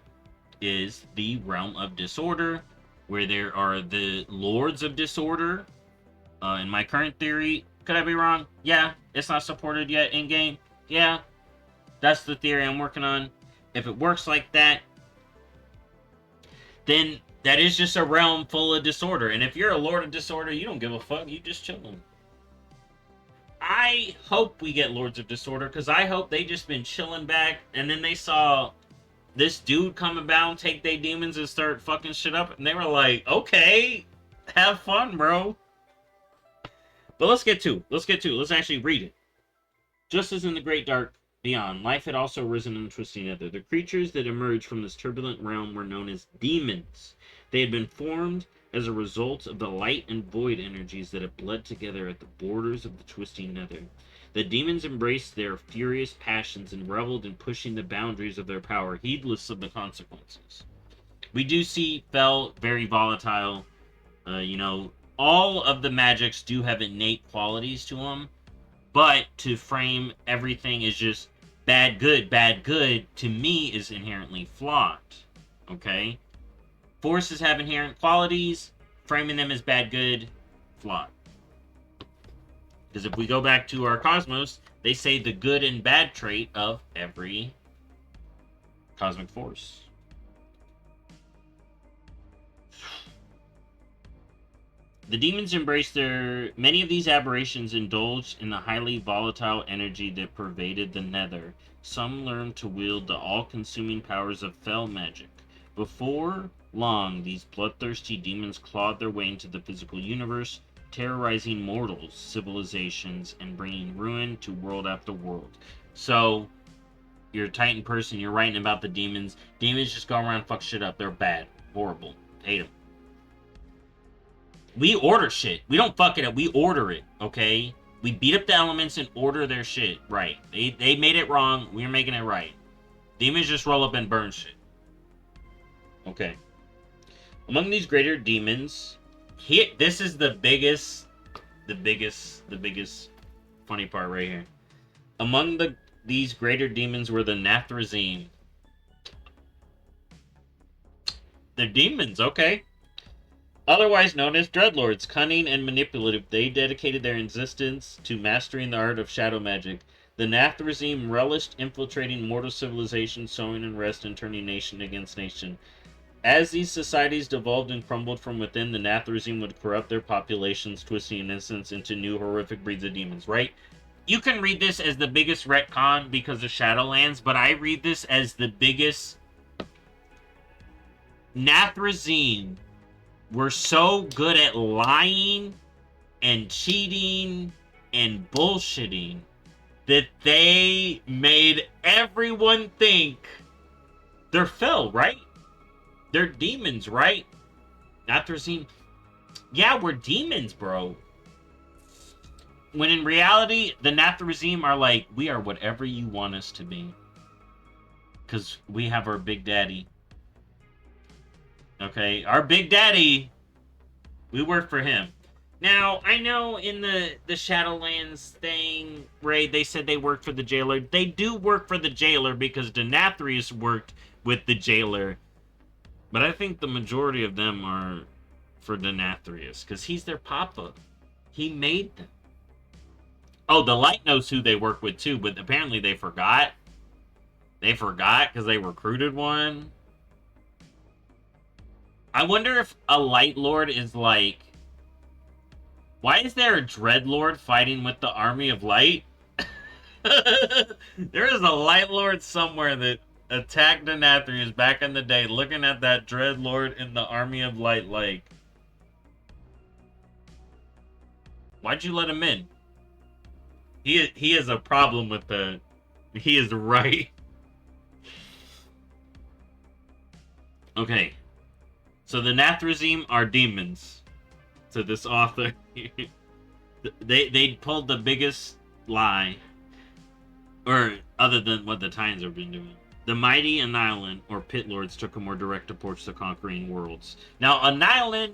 is the realm of disorder, where there are the lords of disorder. In my current theory, could I be wrong? Yeah, it's not supported yet in game. Yeah, that's the theory I'm working on. If it works like that, then that is just a realm full of disorder. And if you're a lord of disorder, you don't give a fuck. You just chilling. I hope we get lords of disorder, because I hope they just been chilling back, and then they saw this dude come about, take their demons, and start fucking shit up, and they were like, okay, have fun, bro. But let's actually read it. Just as in the Great Dark Beyond, life had also risen in the twisting Nether. The creatures that emerged from this turbulent realm were known as demons. They had been formed as a result of the light and void energies that had bled together at the borders of the twisting Nether. The demons embraced their furious passions and reveled in pushing the boundaries of their power, heedless of the consequences. We do see Fel very volatile. All of the magics do have innate qualities to them, but to frame everything as just bad, good, to me is inherently flawed. Okay? Forces have inherent qualities. Framing them as bad, good, flawed. Because if we go back to our cosmos, they say the good and bad trait of every cosmic force. The demons embraced many of these aberrations indulged in the highly volatile energy that pervaded the Nether. Some learned to wield the all-consuming powers of Fel magic. Before long, these bloodthirsty demons clawed their way into the physical universe, terrorizing mortals, civilizations, and bringing ruin to world after world. So, you're a Titan person, you're writing about the demons. Demons just go around and fuck shit up. They're bad. Horrible. Hate them. We order shit. We don't fuck it up. We order it, okay? We beat up the elements and order their shit right. They made it wrong. We're making it right. Demons just roll up and burn shit. Okay. Among these greater demons, this is the biggest funny part right here. Among these greater demons were the Nathrazim. They're demons, okay. Otherwise known as Dreadlords, cunning and manipulative, they dedicated their existence to mastering the art of shadow magic. The Nathrazim relished infiltrating mortal civilization, sowing unrest and turning nation against nation. As these societies devolved and crumbled from within, the Nathrazim would corrupt their populations, twisting innocence into new horrific breeds of demons, right? You can read this as the biggest retcon because of Shadowlands, but I read this as the biggest... Nathrazim were so good at lying and cheating and bullshitting that they made everyone think they're Fel, right? They're demons, right? Nathrazim, yeah, we're demons, bro. When in reality, the Nathrazim are like, we are whatever you want us to be. Because we have our big daddy. Okay, our big daddy, we work for him. Now, I know in the Shadowlands thing, Ray, they said they worked for the jailer. They do work for the jailer because Denathrius worked with the jailer. But I think the majority of them are for Denathrius because he's their papa. He made them. Oh, the Light knows who they work with too, but apparently they forgot. They forgot because they recruited one. I wonder if a Light Lord is like... Why is there a Dreadlord fighting with the Army of Light? There is a Light Lord somewhere that attacked the Nathrians back in the day, looking at that Dreadlord in the Army of Light like... Why'd you let him in? He has a problem with the... He is right. Okay. So the Nathrazim are demons. To this author. they pulled the biggest lie. Or other than what the Titans have been doing. The mighty Annihilan, or Pit Lords, took a more direct approach to conquering worlds. Now, Annihilan,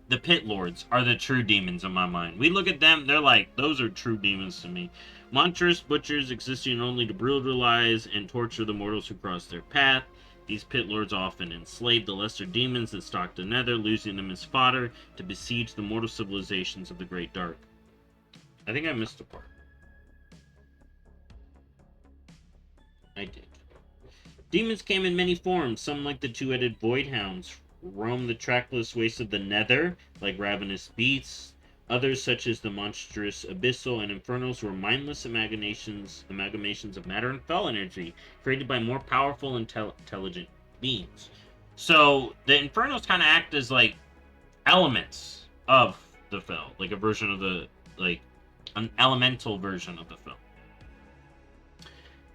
the Pit Lords, are the true demons in my mind. We look at them, they're like, those are true demons to me. Monstrous butchers existing only to brutalize and torture the mortals who cross their path. These Pit Lords often enslaved the lesser demons that stalked the Nether, losing them as fodder to besiege the mortal civilizations of the Great Dark. I think I missed a part. I did. Demons came in many forms. Some, like the two-headed Void Hounds, roamed the trackless wastes of the Nether, like ravenous beasts. Others, such as the monstrous Abyssal and Infernals, were mindless amalgamations of matter and fell energy, created by more powerful, intelligent beings. So, the Infernals kind of act as, like, elements of the Fel. Like a version of the, like, an elemental version of the Fel.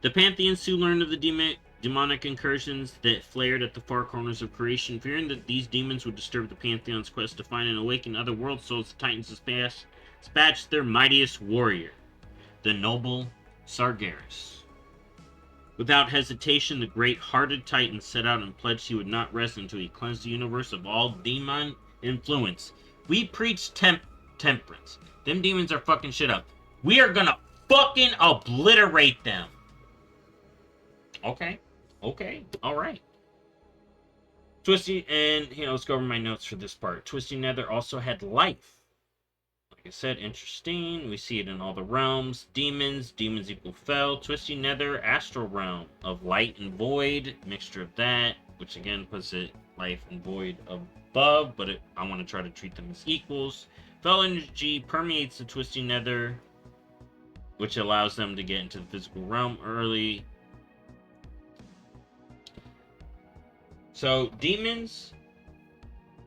The Pantheons soon learned of the demonic incursions that flared at the far corners of creation. Fearing that these demons would disturb the Pantheon's quest to find and awaken other world souls, the Titans dispatched their mightiest warrior, the noble Sargeras. Without hesitation, the great-hearted Titan set out and pledged he would not rest until he cleansed the universe of all demon influence. We preach temperance. Them demons are fucking shit up. We are gonna fucking obliterate them. Okay. Alright. Twisty, and, let's go over my notes for this part. Twisty Nether also had life. Like I said, interesting. We see it in all the realms. Demons equal Fel. Twisty Nether, astral realm of light and void. Mixture of that, which again puts it life and void above, but I want to try to treat them as equals. Fel energy permeates the Twisty Nether, which allows them to get into the physical realm early. So, demons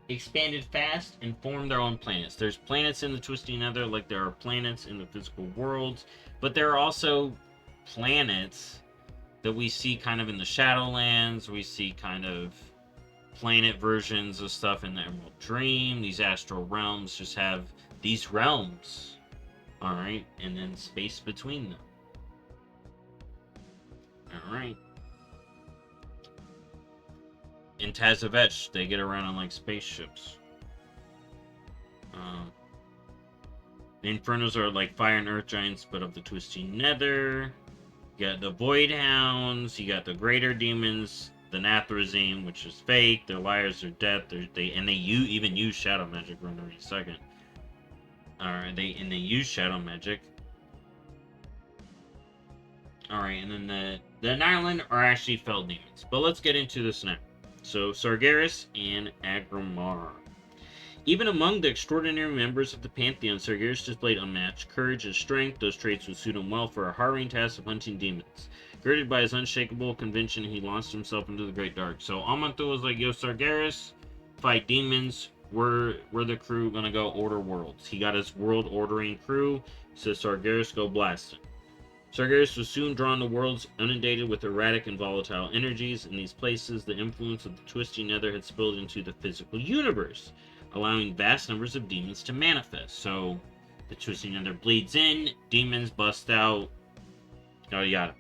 expanded fast and formed their own planets. There's planets in the Twisty Nether like there are planets in the physical worlds, but there are also planets that we see kind of in the Shadowlands. We see kind of planet versions of stuff in the Emerald Dream. These astral realms just have these realms, alright, and then space between them. Alright. In Tazavetch, they get around on like spaceships. The Infernos are like fire and earth giants, but of the Twisty Nether. You got the Void Hounds, you got the Greater Demons, the Nathrazim, which is fake. They're liars, they're death, they even use shadow magic. We're gonna read a second. Alright, they use shadow magic. Alright, and then the Annihilan are actually Fel demons. But let's get into this now. So, Sargeras and Agramar. Even among the extraordinary members of the Pantheon, Sargeras displayed unmatched courage and strength. Those traits would suit him well for a harrowing task of hunting demons. Girded by his unshakable conviction, he launched himself into the Great Dark. So, Aman'thul was like, yo, Sargeras, fight demons. We're the crew gonna go order worlds. He got his world ordering crew. Says, Sargeras, go blast him. Sargeras was soon drawn to worlds inundated with erratic and volatile energies. In these places, the influence of the Twisty Nether had spilled into the physical universe, allowing vast numbers of demons to manifest. So, the Twisty Nether bleeds in, demons bust out, yada yada.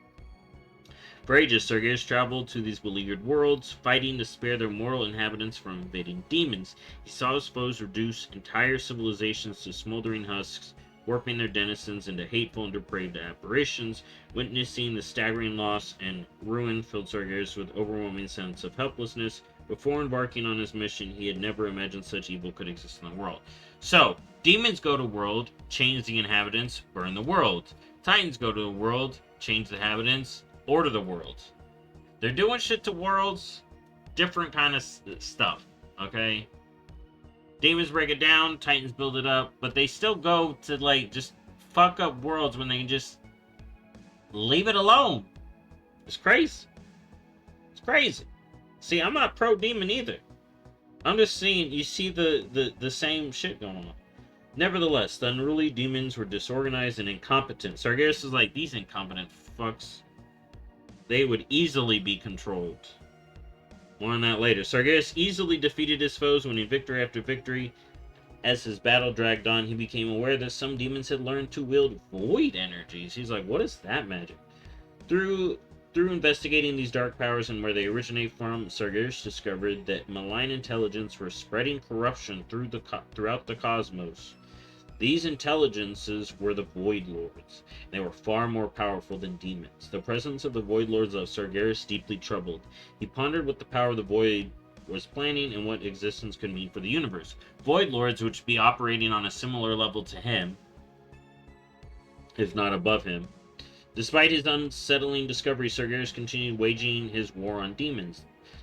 For ages, Sargeras traveled to these beleaguered worlds, fighting to spare their mortal inhabitants from invading demons. He saw his foes reduce entire civilizations to smoldering husks, warping their denizens into hateful and depraved apparitions. Witnessing the staggering loss and ruin filled Sargeras with overwhelming sense of helplessness. Before embarking on his mission, he had never imagined such evil could exist in the world. So, demons go to world, change the inhabitants, burn the world. Titans go to the world, change the inhabitants, order the world. They're doing shit to worlds, different kind of stuff. Okay? Demons break it down, Titans build it up, but they still go to, like, just fuck up worlds when they can just leave it alone. It's crazy. It's crazy. See, I'm not pro-demon either. I'm just seeing, you see the same shit going on. Nevertheless, the unruly demons were disorganized and incompetent. Sargeras is like, these incompetent fucks, they would easily be controlled. More on that later. Sargeras easily defeated his foes, winning victory after victory. As his battle dragged on, he became aware that some demons had learned to wield void energies. He's like, what is that magic? Through investigating these dark powers and where they originate from, Sargeras discovered that malign intelligence were spreading corruption throughout the cosmos. These intelligences were the Void Lords. They were far more powerful than demons. The presence of the Void Lords left Sargeras deeply troubled. He pondered what the power of the Void was planning and what existence could mean for the universe. Void Lords, which be operating on a similar level to him, if not above him. Despite his unsettling discovery, Sargeras continued waging his war on demons.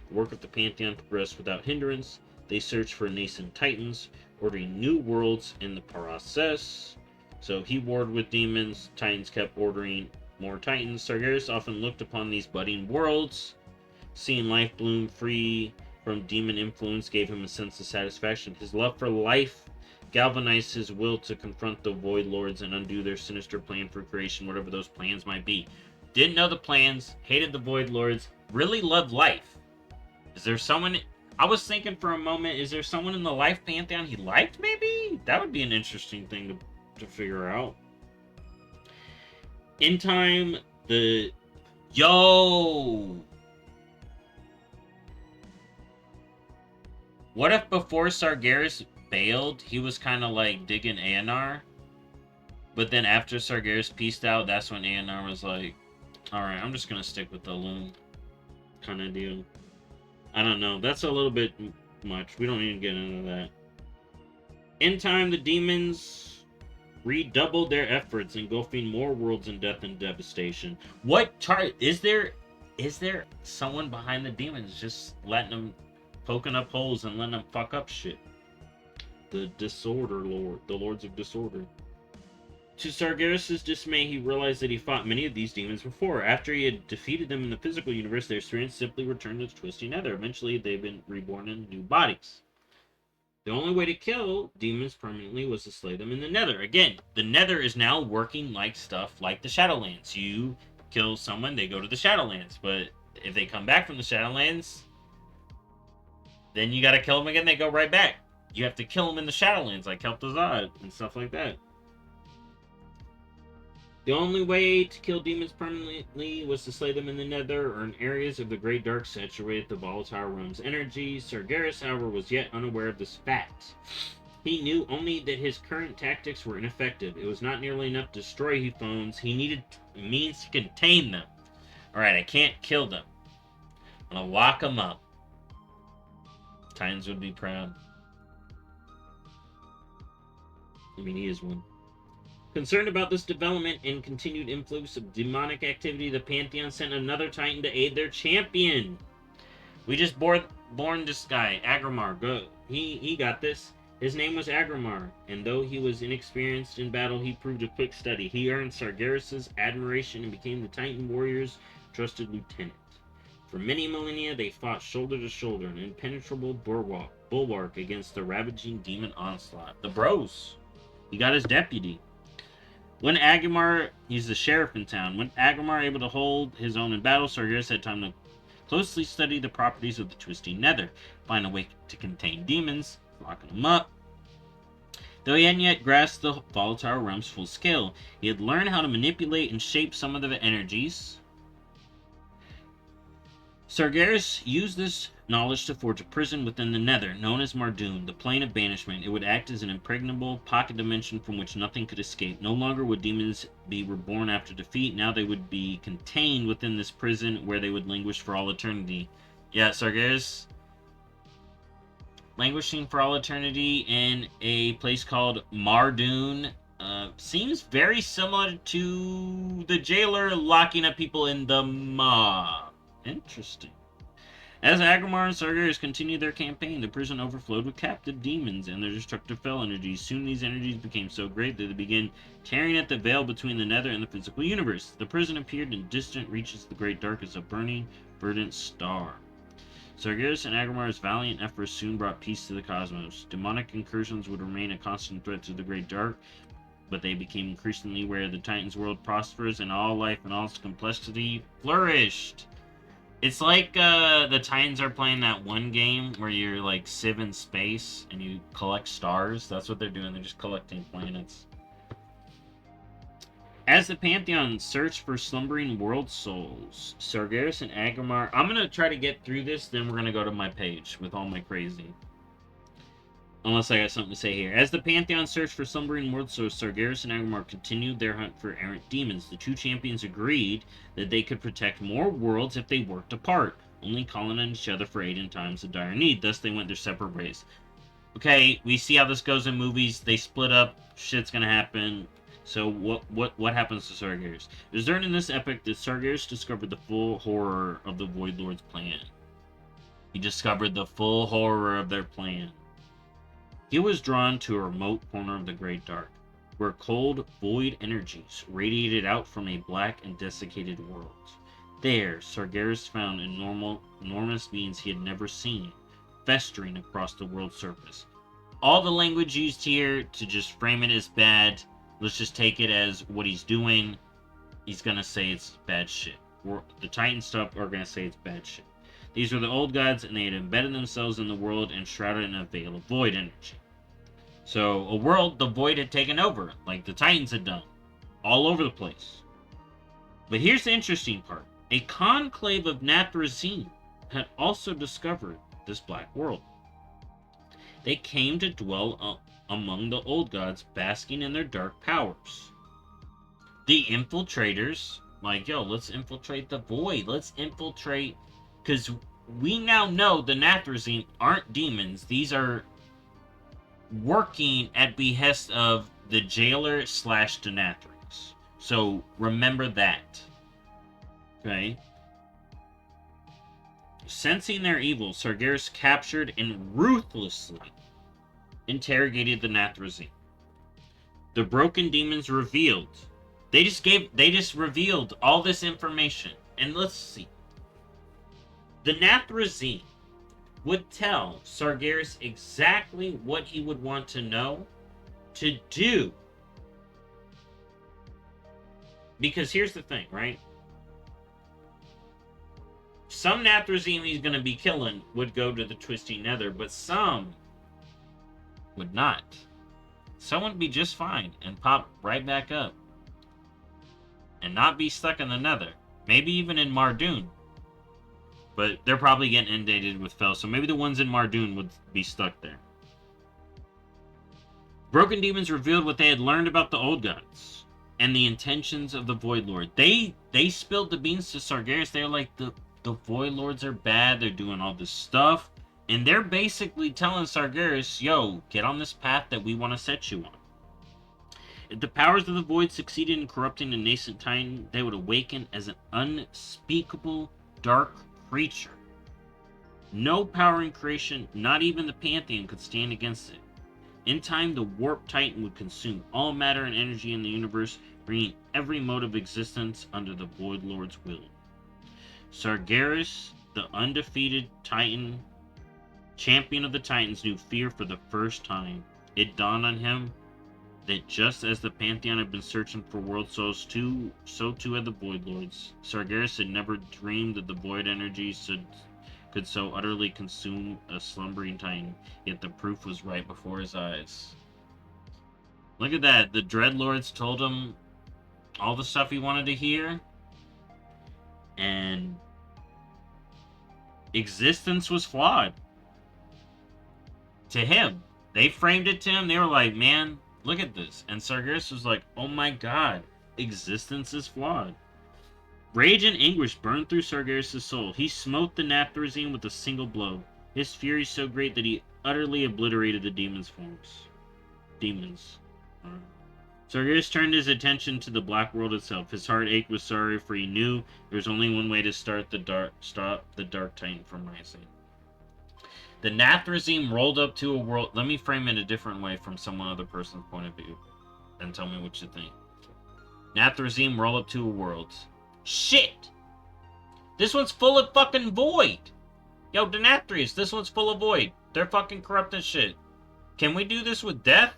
The work of the Pantheon progressed without hindrance. They searched for nascent titans, ordering new worlds in the process. So he warred with demons, titans kept ordering more titans. Sargeras often looked upon these budding worlds. Seeing life bloom free from demon influence gave him a sense of satisfaction. His love for life galvanized his will to confront the Void Lords and undo their sinister plan for creation, whatever those plans might be. Didn't know the plans, hated the Void Lords, really loved life. Is there someone... I was thinking for a moment, is there someone in the Life Pantheon he liked, maybe? That would be an interesting thing to figure out. In time, the... Yo! What if before Sargeras bailed, he was kind of like digging Aenar? But then after Sargeras pieced out, that's when Aenar was like, alright, I'm just gonna stick with the loom. Kind of deal. I don't know. That's a little bit much. We don't need to get into that. In time, the demons redoubled their efforts, engulfing more worlds in death and devastation. What chart is there someone behind the demons just letting them, poking up holes and letting them fuck up shit? The Disorder Lord, the Lords of Disorder. To Sargeras' dismay, he realized that he fought many of these demons before. After he had defeated them in the physical universe, their strength simply returned to the twisting nether. Eventually, they've been reborn in new bodies. The only way to kill demons permanently was to slay them in the nether. Again, the nether is now working like stuff like the Shadowlands. You kill someone, they go to the Shadowlands. But if they come back from the Shadowlands, then you gotta kill them again, they go right back. You have to kill them in the Shadowlands, like Kel'Thuzad and stuff like that. The only way to kill demons permanently was to slay them in the nether or in areas of the great dark saturated the volatile realm's energy. Sargeras, however, was yet unaware of this fact. He knew only that his current tactics were ineffective. It was not nearly enough to destroy Hephones. He needed means to contain them. Alright, I can't kill them. I'm gonna lock them up. Titans would be proud. I mean, he is one. Concerned about this development and continued influx of demonic activity, the Pantheon sent another Titan to aid their champion. We just born this guy, Agramar. Go. He got this. His name was Agramar, and though he was inexperienced in battle, he proved a quick study. He earned Sargeras' admiration and became the Titan warrior's trusted lieutenant. For many millennia, they fought shoulder to shoulder, an impenetrable bulwark against the ravaging demon onslaught. The bros. He got his deputy. When Agramar, he's the sheriff in town. When Agramar able to hold his own in battle, Sargeras had time to closely study the properties of the twisting nether, find a way to contain demons, locking them up. Though he hadn't yet grasped the volatile realm's full scale, he had learned how to manipulate and shape some of the energies. Sargeras used this knowledge to forge a prison within the nether, known as Mardoon, the plane of banishment. It would act as an impregnable pocket dimension from which nothing could escape. No longer would demons be reborn after defeat. Now they would be contained within this prison where they would languish for all eternity. Yeah, Sargeras languishing for all eternity in a place called Mardoon. Seems very similar to the jailer locking up people in the mob. Interesting. As Agramar and Sargeras continued their campaign, the prison overflowed with captive demons and their destructive fell energies. Soon these energies became so great that they began tearing at the veil between the nether and the physical universe. The prison appeared in distant reaches of the great dark as a burning, verdant star. Sargeras and Agramar's valiant efforts soon brought peace to the cosmos. Demonic incursions would remain a constant threat to the great dark, but they became increasingly aware the Titan's world prospers and all life and all its complexity flourished. It's like the Titans are playing that one game where you're like Civ in space and you collect stars. That's what they're doing. They're just collecting planets. As the Pantheon searched for slumbering world souls, Sargeras and Agramar... I'm going to try to get through this, then we're going to go to my page with all my crazy. Unless I got something to say here. As the Pantheon searched for slumbering world souls, Sargeras and Agramar continued their hunt for errant demons. The two champions agreed that they could protect more worlds if they worked apart, only calling on each other for aid in times of dire need. Thus, they went their separate ways. Okay, we see how this goes in movies. They split up. Shit's gonna happen. So what happens to Sargeras? It was during this epic that Sargeras discovered the full horror of the Void Lord's plan. He discovered the full horror of their plan. He was drawn to a remote corner of the Great Dark, where cold, void energies radiated out from a black and desiccated world. There, Sargeras found enormous beings he had never seen, festering across the world's surface. All the language used here to just frame it as bad, let's just take it as what he's doing. He's gonna say it's bad shit. The Titan stuff are gonna say it's bad shit. These were the old gods, and they had embedded themselves in the world and shrouded in a veil of void energy. So, a world the void had taken over, like the Titans had done, all over the place. But here's the interesting part. A conclave of Nathrezim had also discovered this black world. They came to dwell among the old gods, basking in their dark powers. The infiltrators, like, yo, let's infiltrate the void. Let's infiltrate, because we now know the Nathrezim aren't demons. These are working at behest of the jailer / Denatrix. So remember that. Okay. Sensing their evil, Sargeras captured and ruthlessly interrogated the Nathrezim. The broken demons revealed. They just revealed all this information. And let's see. The Nathrezim would tell Sargeras exactly what he would want to know to do. Because here's the thing, right? Some Nathrezim he's going to be killing would go to the Twisty Nether, but some would not. Some would be just fine and pop right back up. And not be stuck in the Nether. Maybe even in Mardoon. But they're probably getting inundated with Fel, so maybe the ones in Mardoon would be stuck there. Broken demons revealed what they had learned about the old gods and the intentions of the Void Lord. They spilled the beans to Sargeras. They're like, the Void Lords are bad. They're doing all this stuff. And they're basically telling Sargeras, yo, get on this path that we want to set you on. If the powers of the Void succeeded in corrupting a nascent Titan, they would awaken as an unspeakable dark creature. No power in creation, not even the Pantheon, could stand against it. In time, the Warp Titan would consume all matter and energy in the universe, bringing every mode of existence under the Void Lord's will. Sargeras, the undefeated Titan, champion of the Titans, knew fear for the first time. It dawned on him that just as the Pantheon had been searching for world souls, so too had the Void Lords. Sargeras had never dreamed that the void energy could so utterly consume a slumbering Titan, yet the proof was right before his eyes. Look at that. The Dreadlords told him all the stuff he wanted to hear, and existence was flawed. To him. They framed it to him. They were like, man, look at this. And Sargeras was like, oh my god, existence is flawed. Rage and anguish burned through Sargeras' soul. He smote the Nathrezim with a single blow. His fury so great that he utterly obliterated the demons' forms. Demons. Sargeras turned his attention to the black world itself. His heart ached with sorrow, for he knew there was only one way to stop the Dark Titan from rising. The Nathrezim rolled up to a world. Let me frame it a different way from some other person's point of view, and tell me what you think. Nathrezim roll up to a world. Shit! This one's full of fucking void! Yo, Denathrius, this one's full of void. They're fucking corrupt as shit. Can we do this with death?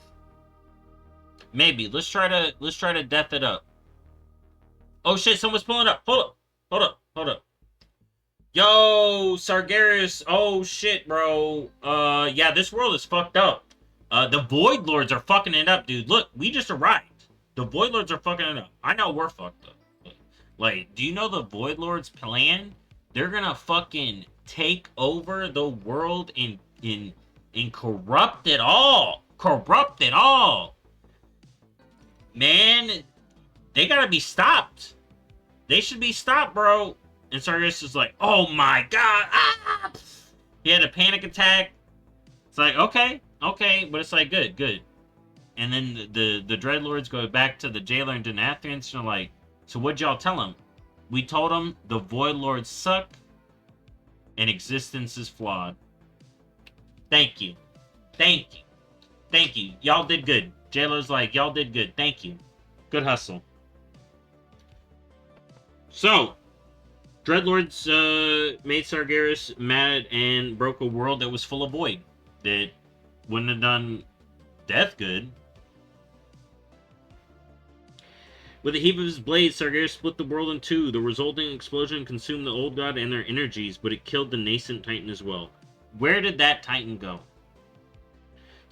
Maybe. Let's try to death it up. Oh shit, someone's pulling up. Hold up. Yo, Sargeras. Oh shit, bro. Yeah, this world is fucked up. The Void Lords are fucking it up, dude. Look, we just arrived. The Void Lords are fucking it up. I know we're fucked up. Like, do you know the Void Lords' plan? They're gonna fucking take over the world and corrupt it all. Corrupt it all. Man, they gotta be stopped. They should be stopped, bro. And Sargeras is like, oh my god. Ah! He had a panic attack. It's like, okay. But it's like, good. And then the Dreadlords go back to the jailer and Denathrians and they're like, so what'd y'all tell him? We told him the Void Lords suck and existence is flawed. Thank you. Y'all did good. Jailer's like, y'all did good. Thank you. Good hustle. So, Dreadlords made Sargeras mad and broke a world that was full of void. That wouldn't have done death good. With a heave of his blades, Sargeras split the world in two. The resulting explosion consumed the Old God and their energies, but it killed the nascent Titan as well. Where did that Titan go?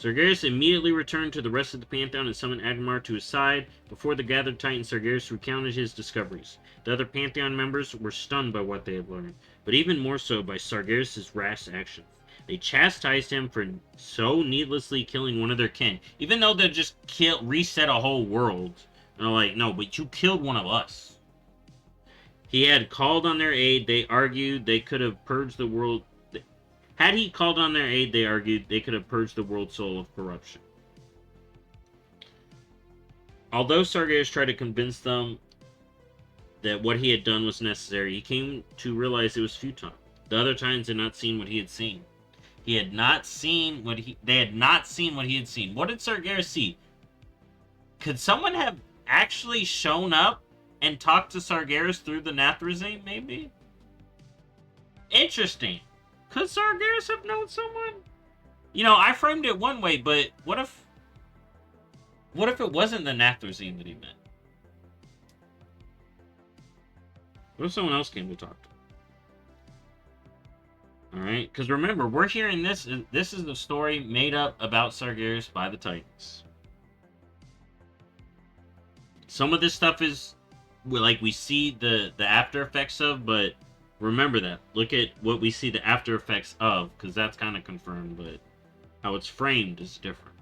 Sargeras immediately returned to the rest of the Pantheon and summoned Admar to his side. Before the gathered Titans, Sargeras recounted his discoveries. The other Pantheon members were stunned by what they had learned, but even more so by Sargeras' rash actions. They chastised him for so needlessly killing one of their kin, even though they just reset a whole world. And they're like, no, but you killed one of us. He had called on their aid. They argued they could have purged the world. Had he called on their aid, they argued they could have purged the world's soul of corruption. Although Sargeras tried to convince them that what he had done was necessary, he came to realize it was futile. The other Titans had not seen what he had seen. They had not seen what he had seen. What did Sargeras see? Could someone have actually shown up and talked to Sargeras through the Nathrezim, maybe? Interesting. Could Sargeras have known someone? You know, I framed it one way, but what if it wasn't the Nathrezim that he met? What if someone else came to talk to him? Alright, because remember, we're hearing this is the story made up about Sargeras by the Titans. Some of this stuff is, like, we see the after effects of, but remember that. Look at what we see the after effects of, because that's kind of confirmed, but how it's framed is different.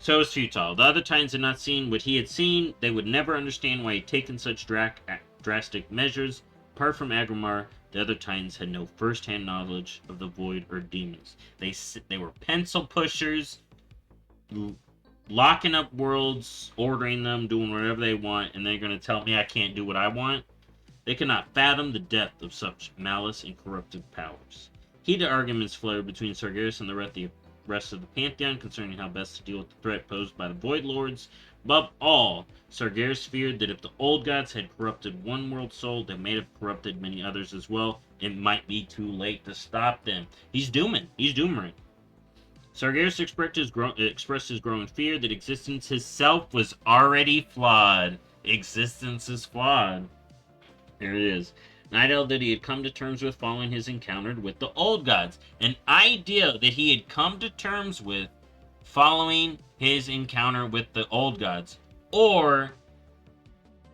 So it's futile. The other Titans had not seen what he had seen. They would never understand why he had taken such drastic measures. Apart from Agramar, the other Titans had no first-hand knowledge of the Void or demons. They were pencil pushers, locking up worlds, ordering them, doing whatever they want, and they're going to tell me I can't do what I want? They could not fathom the depth of such malice and corruptive powers. Heated arguments flared between Sargeras and the rest of the Pantheon concerning how best to deal with the threat posed by the Void Lords. Above all, Sargeras feared that if the Old Gods had corrupted one world soul, they may have corrupted many others as well. It might be too late to stop them. He's dooming. Sargeras expressed his growing fear that existence itself was already flawed. Existence is flawed. There it is. An idea that he had come to terms with following his encounter with the Old Gods. An idea that he had come to terms with following his encounter with the Old Gods. Or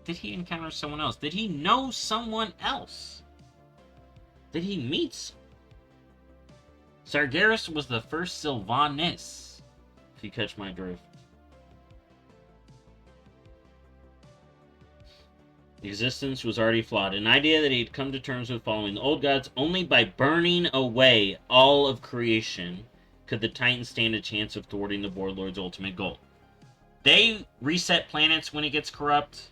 did he encounter someone else? Did he know someone else? Did he meet someone? Sargeras was the first Sylvanas, if you catch my drift. Existence was already flawed. An idea that he'd come to terms with following the Old Gods only by burning away all of creation. could the Titans stand a chance of thwarting the Void Lord's ultimate goal? They reset planets when it gets corrupt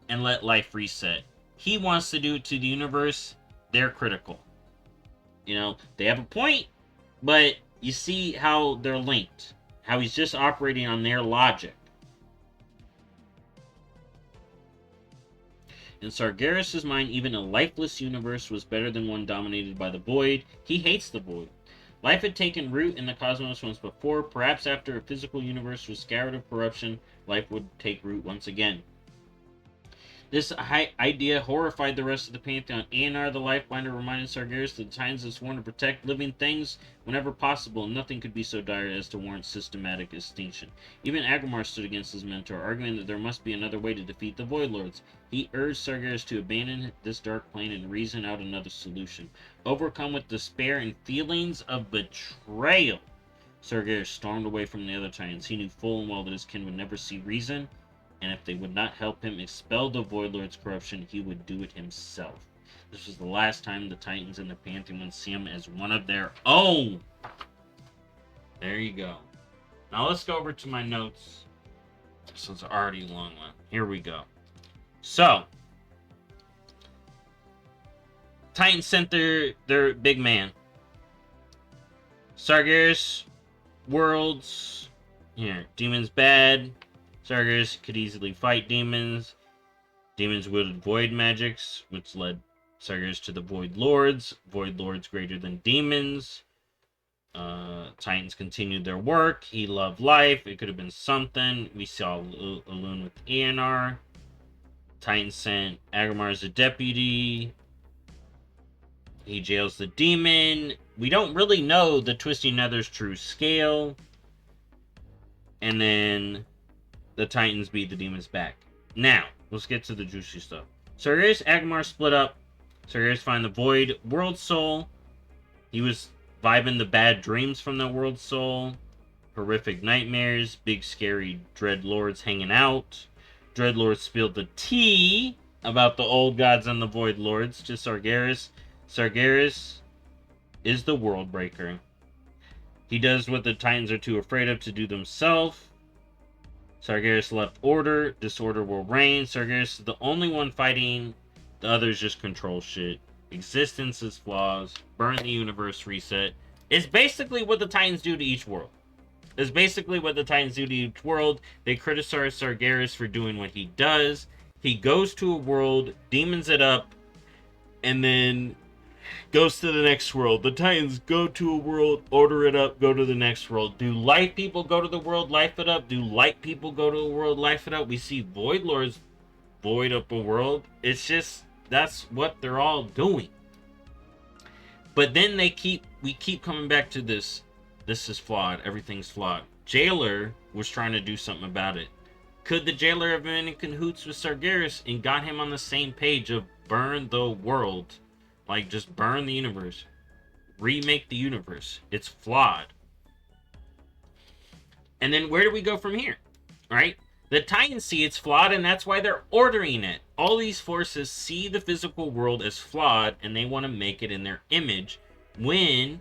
and let life reset. He wants to do it to the universe. They're critical. You know, they have a point, but you see how they're linked. How he's just operating on their logic. In Sargeras' mind, even a lifeless universe was better than one dominated by the Void. He hates the Void. Life had taken root in the cosmos once before. Perhaps after a physical universe was scoured of corruption, life would take root once again. This idea horrified the rest of the Pantheon. Aenar, the Lifebinder, reminded Sargeras that the Titans had sworn to protect living things whenever possible, and nothing could be so dire as to warrant systematic extinction. Even Agramar stood against his mentor, arguing that there must be another way to defeat the Void Lords. He urged Sargeras to abandon this dark plane and reason out another solution. Overcome with despair and feelings of betrayal, Sargeras stormed away from the other Titans. He knew full and well that his kin would never see reason, and if they would not help him expel the Void Lord's corruption, he would do it himself. This was the last time the Titans and the Pantheon would see him as one of their own. There you go. Now let's go over to my notes. This is already a long one. Here we go. So, Titans sent their big man. Sargeras, worlds. Here, demons bad. Sargeras could easily fight demons. Demons wielded void magics, which led Sargeras to the Void Lords. Void Lords greater than demons. Titans continued their work. He loved life. It could have been something. We saw Elune with Aenar. Titans sent Agramar as a deputy. He jails the demon. We don't really know the Twisting Nether's true scale. And then the Titans beat the demons back. Now, let's get to the juicy stuff. Sargeras, Agramar split up. Sargeras find the Void World Soul. He was vibing the bad dreams from the World Soul. Horrific nightmares. Big scary Dread Lords hanging out. Dread Lords spilled the tea about the old gods and the Void Lords to Sargeras. Sargeras is the World Breaker. He does what the Titans are too afraid of to do themselves. Sargeras left order. Disorder will reign. Sargeras is the only one fighting. The others just control shit. Existence is flaws. Burn the universe, reset. It's basically what the Titans do to each world. It's basically what the Titans do to each world. They criticize Sargeras for doing what he does. He goes to a world, demons it up, and then goes to the next world. The Titans go to a world, order it up, go to the next world. Do light people go to the world, life it up? Do light people go to the world, life it up? We see Void Lords void up a world. It's just, that's what they're all doing. But then we keep coming back to this. This is flawed. Everything's flawed. Jailer was trying to do something about it. Could the Jailer have been in cahoots with Sargeras and got him on the same page of burn the world? Like, just burn the universe. Remake the universe. It's flawed. And then where do we go from here? Right? The Titans see it's flawed, and that's why they're ordering it. All these forces see the physical world as flawed, and they want to make it in their image. When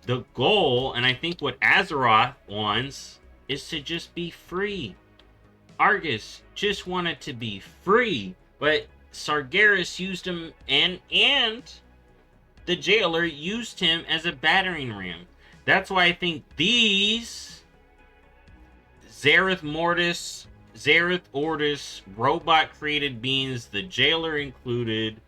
the goal, and I think what Azeroth wants, is to just be free. Argus just wanted to be free. But Sargeras used him, and the Jailer used him as a battering ram. That's why I think these Zereth Mortis, Zereth Ortis, robot-created beings, the Jailer included,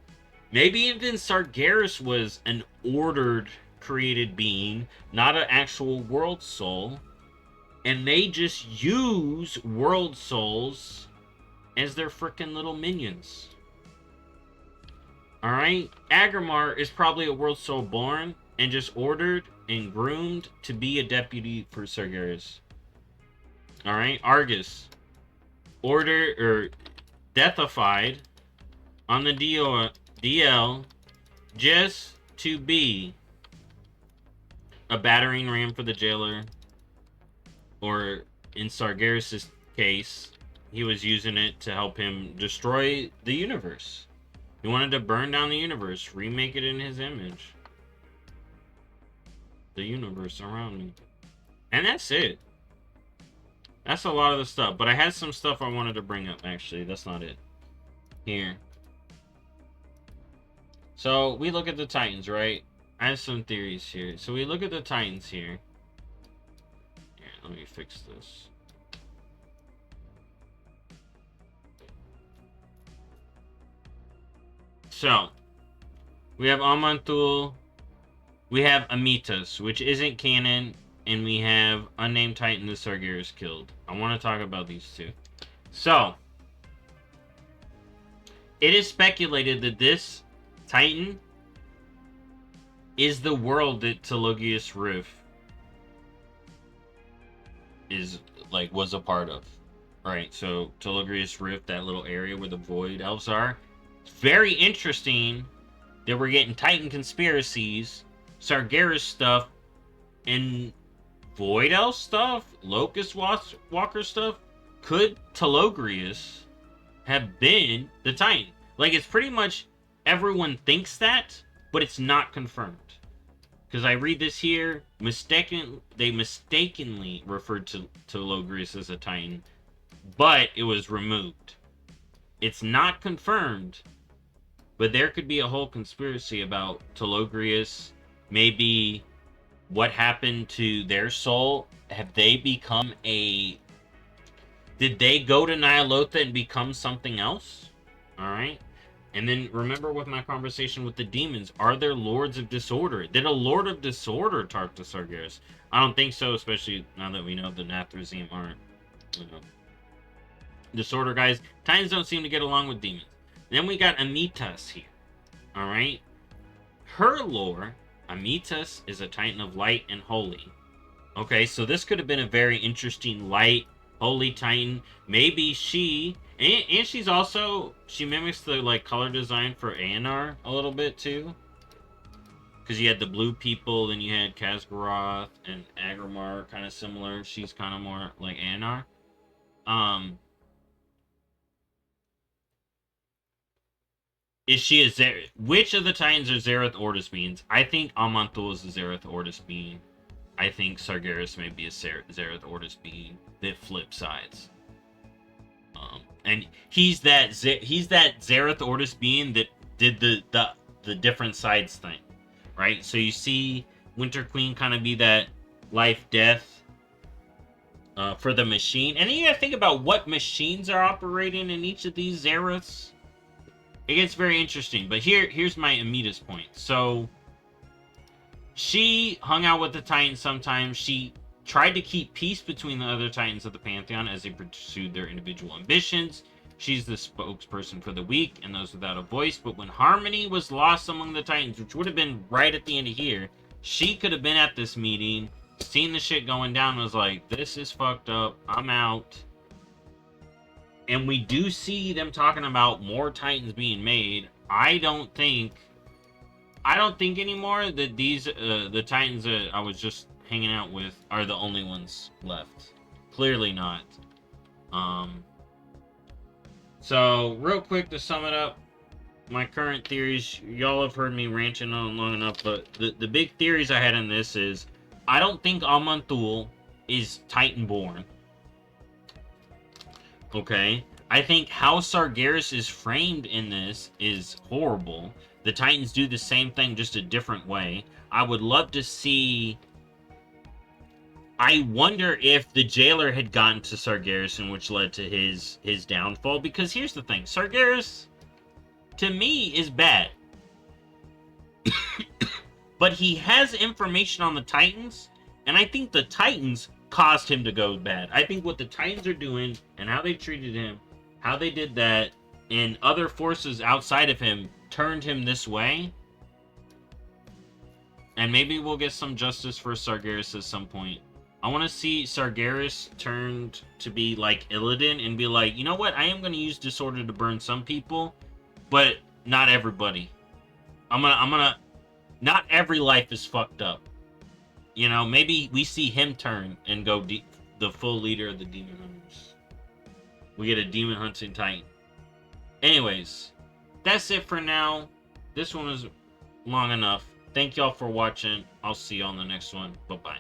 maybe even Sargeras was an ordered created being, not an actual world soul, and they just use world souls as their frickin' little minions. Alright? Agramar is probably a world soul born and just ordered and groomed to be a deputy for Sargeras. Alright? Argus. Order or deathified on the DL just to be a battering ram for the Jailer. Or in Sargeras' case, he was using it to help him destroy the universe. He wanted to burn down the universe, remake it in his image. The universe around me. And that's it. That's a lot of the stuff. But I had some stuff I wanted to bring up, actually. That's not it. Here. So, we look at the Titans, right? I have some theories here. So, we look at the Titans here. Here, let me fix this. So, we have Aman'thul. We have Amyntas, which isn't canon. And we have Unnamed Titan the Sargeras killed. I want to talk about these two. So, it is speculated that this Titan is the world that Telogrius Rift is, like, was a part of. Right, so Telogrius Rift, that little area where the Void Elves are. It's very interesting that we're getting Titan conspiracies, Sargeras stuff, and Void Elf stuff, Locust Walker stuff. Could Telogrius have been the Titan? Like, it's pretty much everyone thinks that, but it's not confirmed. Because I read this here, they mistakenly referred to Telogrius as a Titan, but it was removed. It's not confirmed, but there could be a whole conspiracy about Telogrius. Maybe what happened to their soul? Have they become a... Did they go to Nyalotha and become something else? Alright. And then remember with my conversation with the demons, are there Lords of Disorder? Did a Lord of Disorder talk to Sargeras? I don't think so, especially now that we know the Nathrezim aren't, you know, Disorder guys. Titans don't seem to get along with demons. Then we got Amyntas here. Alright. Her lore, Amyntas is a Titan of Light and Holy. Okay, so this could have been a very interesting Light, Holy Titan. Maybe she... And she's also... She mimics the, like, color design for Anar a little bit, too. Because you had the blue people, then you had Khaz'goroth and Agramar, kind of similar. She's kind of more like Anar. Is she a Zereth? Which of the Titans are Zereth Ordis beings? I think Aman'thul is a Zereth Ordis being. I think Sargeras may be a Zereth Ordis being that flip sides. And he's that Zereth Ordis being that did the different sides thing, right? So you see Winter Queen kind of be that life death for the machine, and then you gotta think about what machines are operating in each of these Zereths. It gets very interesting, but here's my Amyntas point. So she hung out with the Titans sometimes. She tried to keep peace between the other Titans of the Pantheon as they pursued their individual ambitions. She's the spokesperson for the weak and those without a voice. But when harmony was lost among the Titans, which would have been right at the end of here, she could have been at this meeting, seen the shit going down, and was like, this is fucked up, I'm out. And we do see them talking about more Titans being made. I don't think anymore that these the Titans that I was just hanging out with are the only ones left. Clearly not. So real quick to sum it up, my current theories, y'all have heard me ranting on long enough, but the big theories I had in this is I don't think Aman'thul is Titan born. Okay, I think how Sargeras is framed in this is horrible. The Titans do the same thing, just a different way. I would love to see... I wonder if the jailer had gotten to Sargeras, and which led to his downfall. Because here's the thing. Sargeras, to me, is bad. But he has information on the Titans, and I think the Titans caused him to go bad. I think what the Titans are doing, and how they treated him, how they did that, and other forces outside of him turned him this way. And maybe we'll get some justice for Sargeras at some point. I want to see Sargeras turned to be like Illidan and be like, you know what? I am going to use Disorder to burn some people, but not everybody. I'm gonna. Not every life is fucked up. You know, maybe we see him turn and go the full leader of the Demon Hunters. We get a Demon Hunting Titan. Anyways, that's it for now. This one was long enough. Thank y'all for watching. I'll see you on the next one. Bye-bye.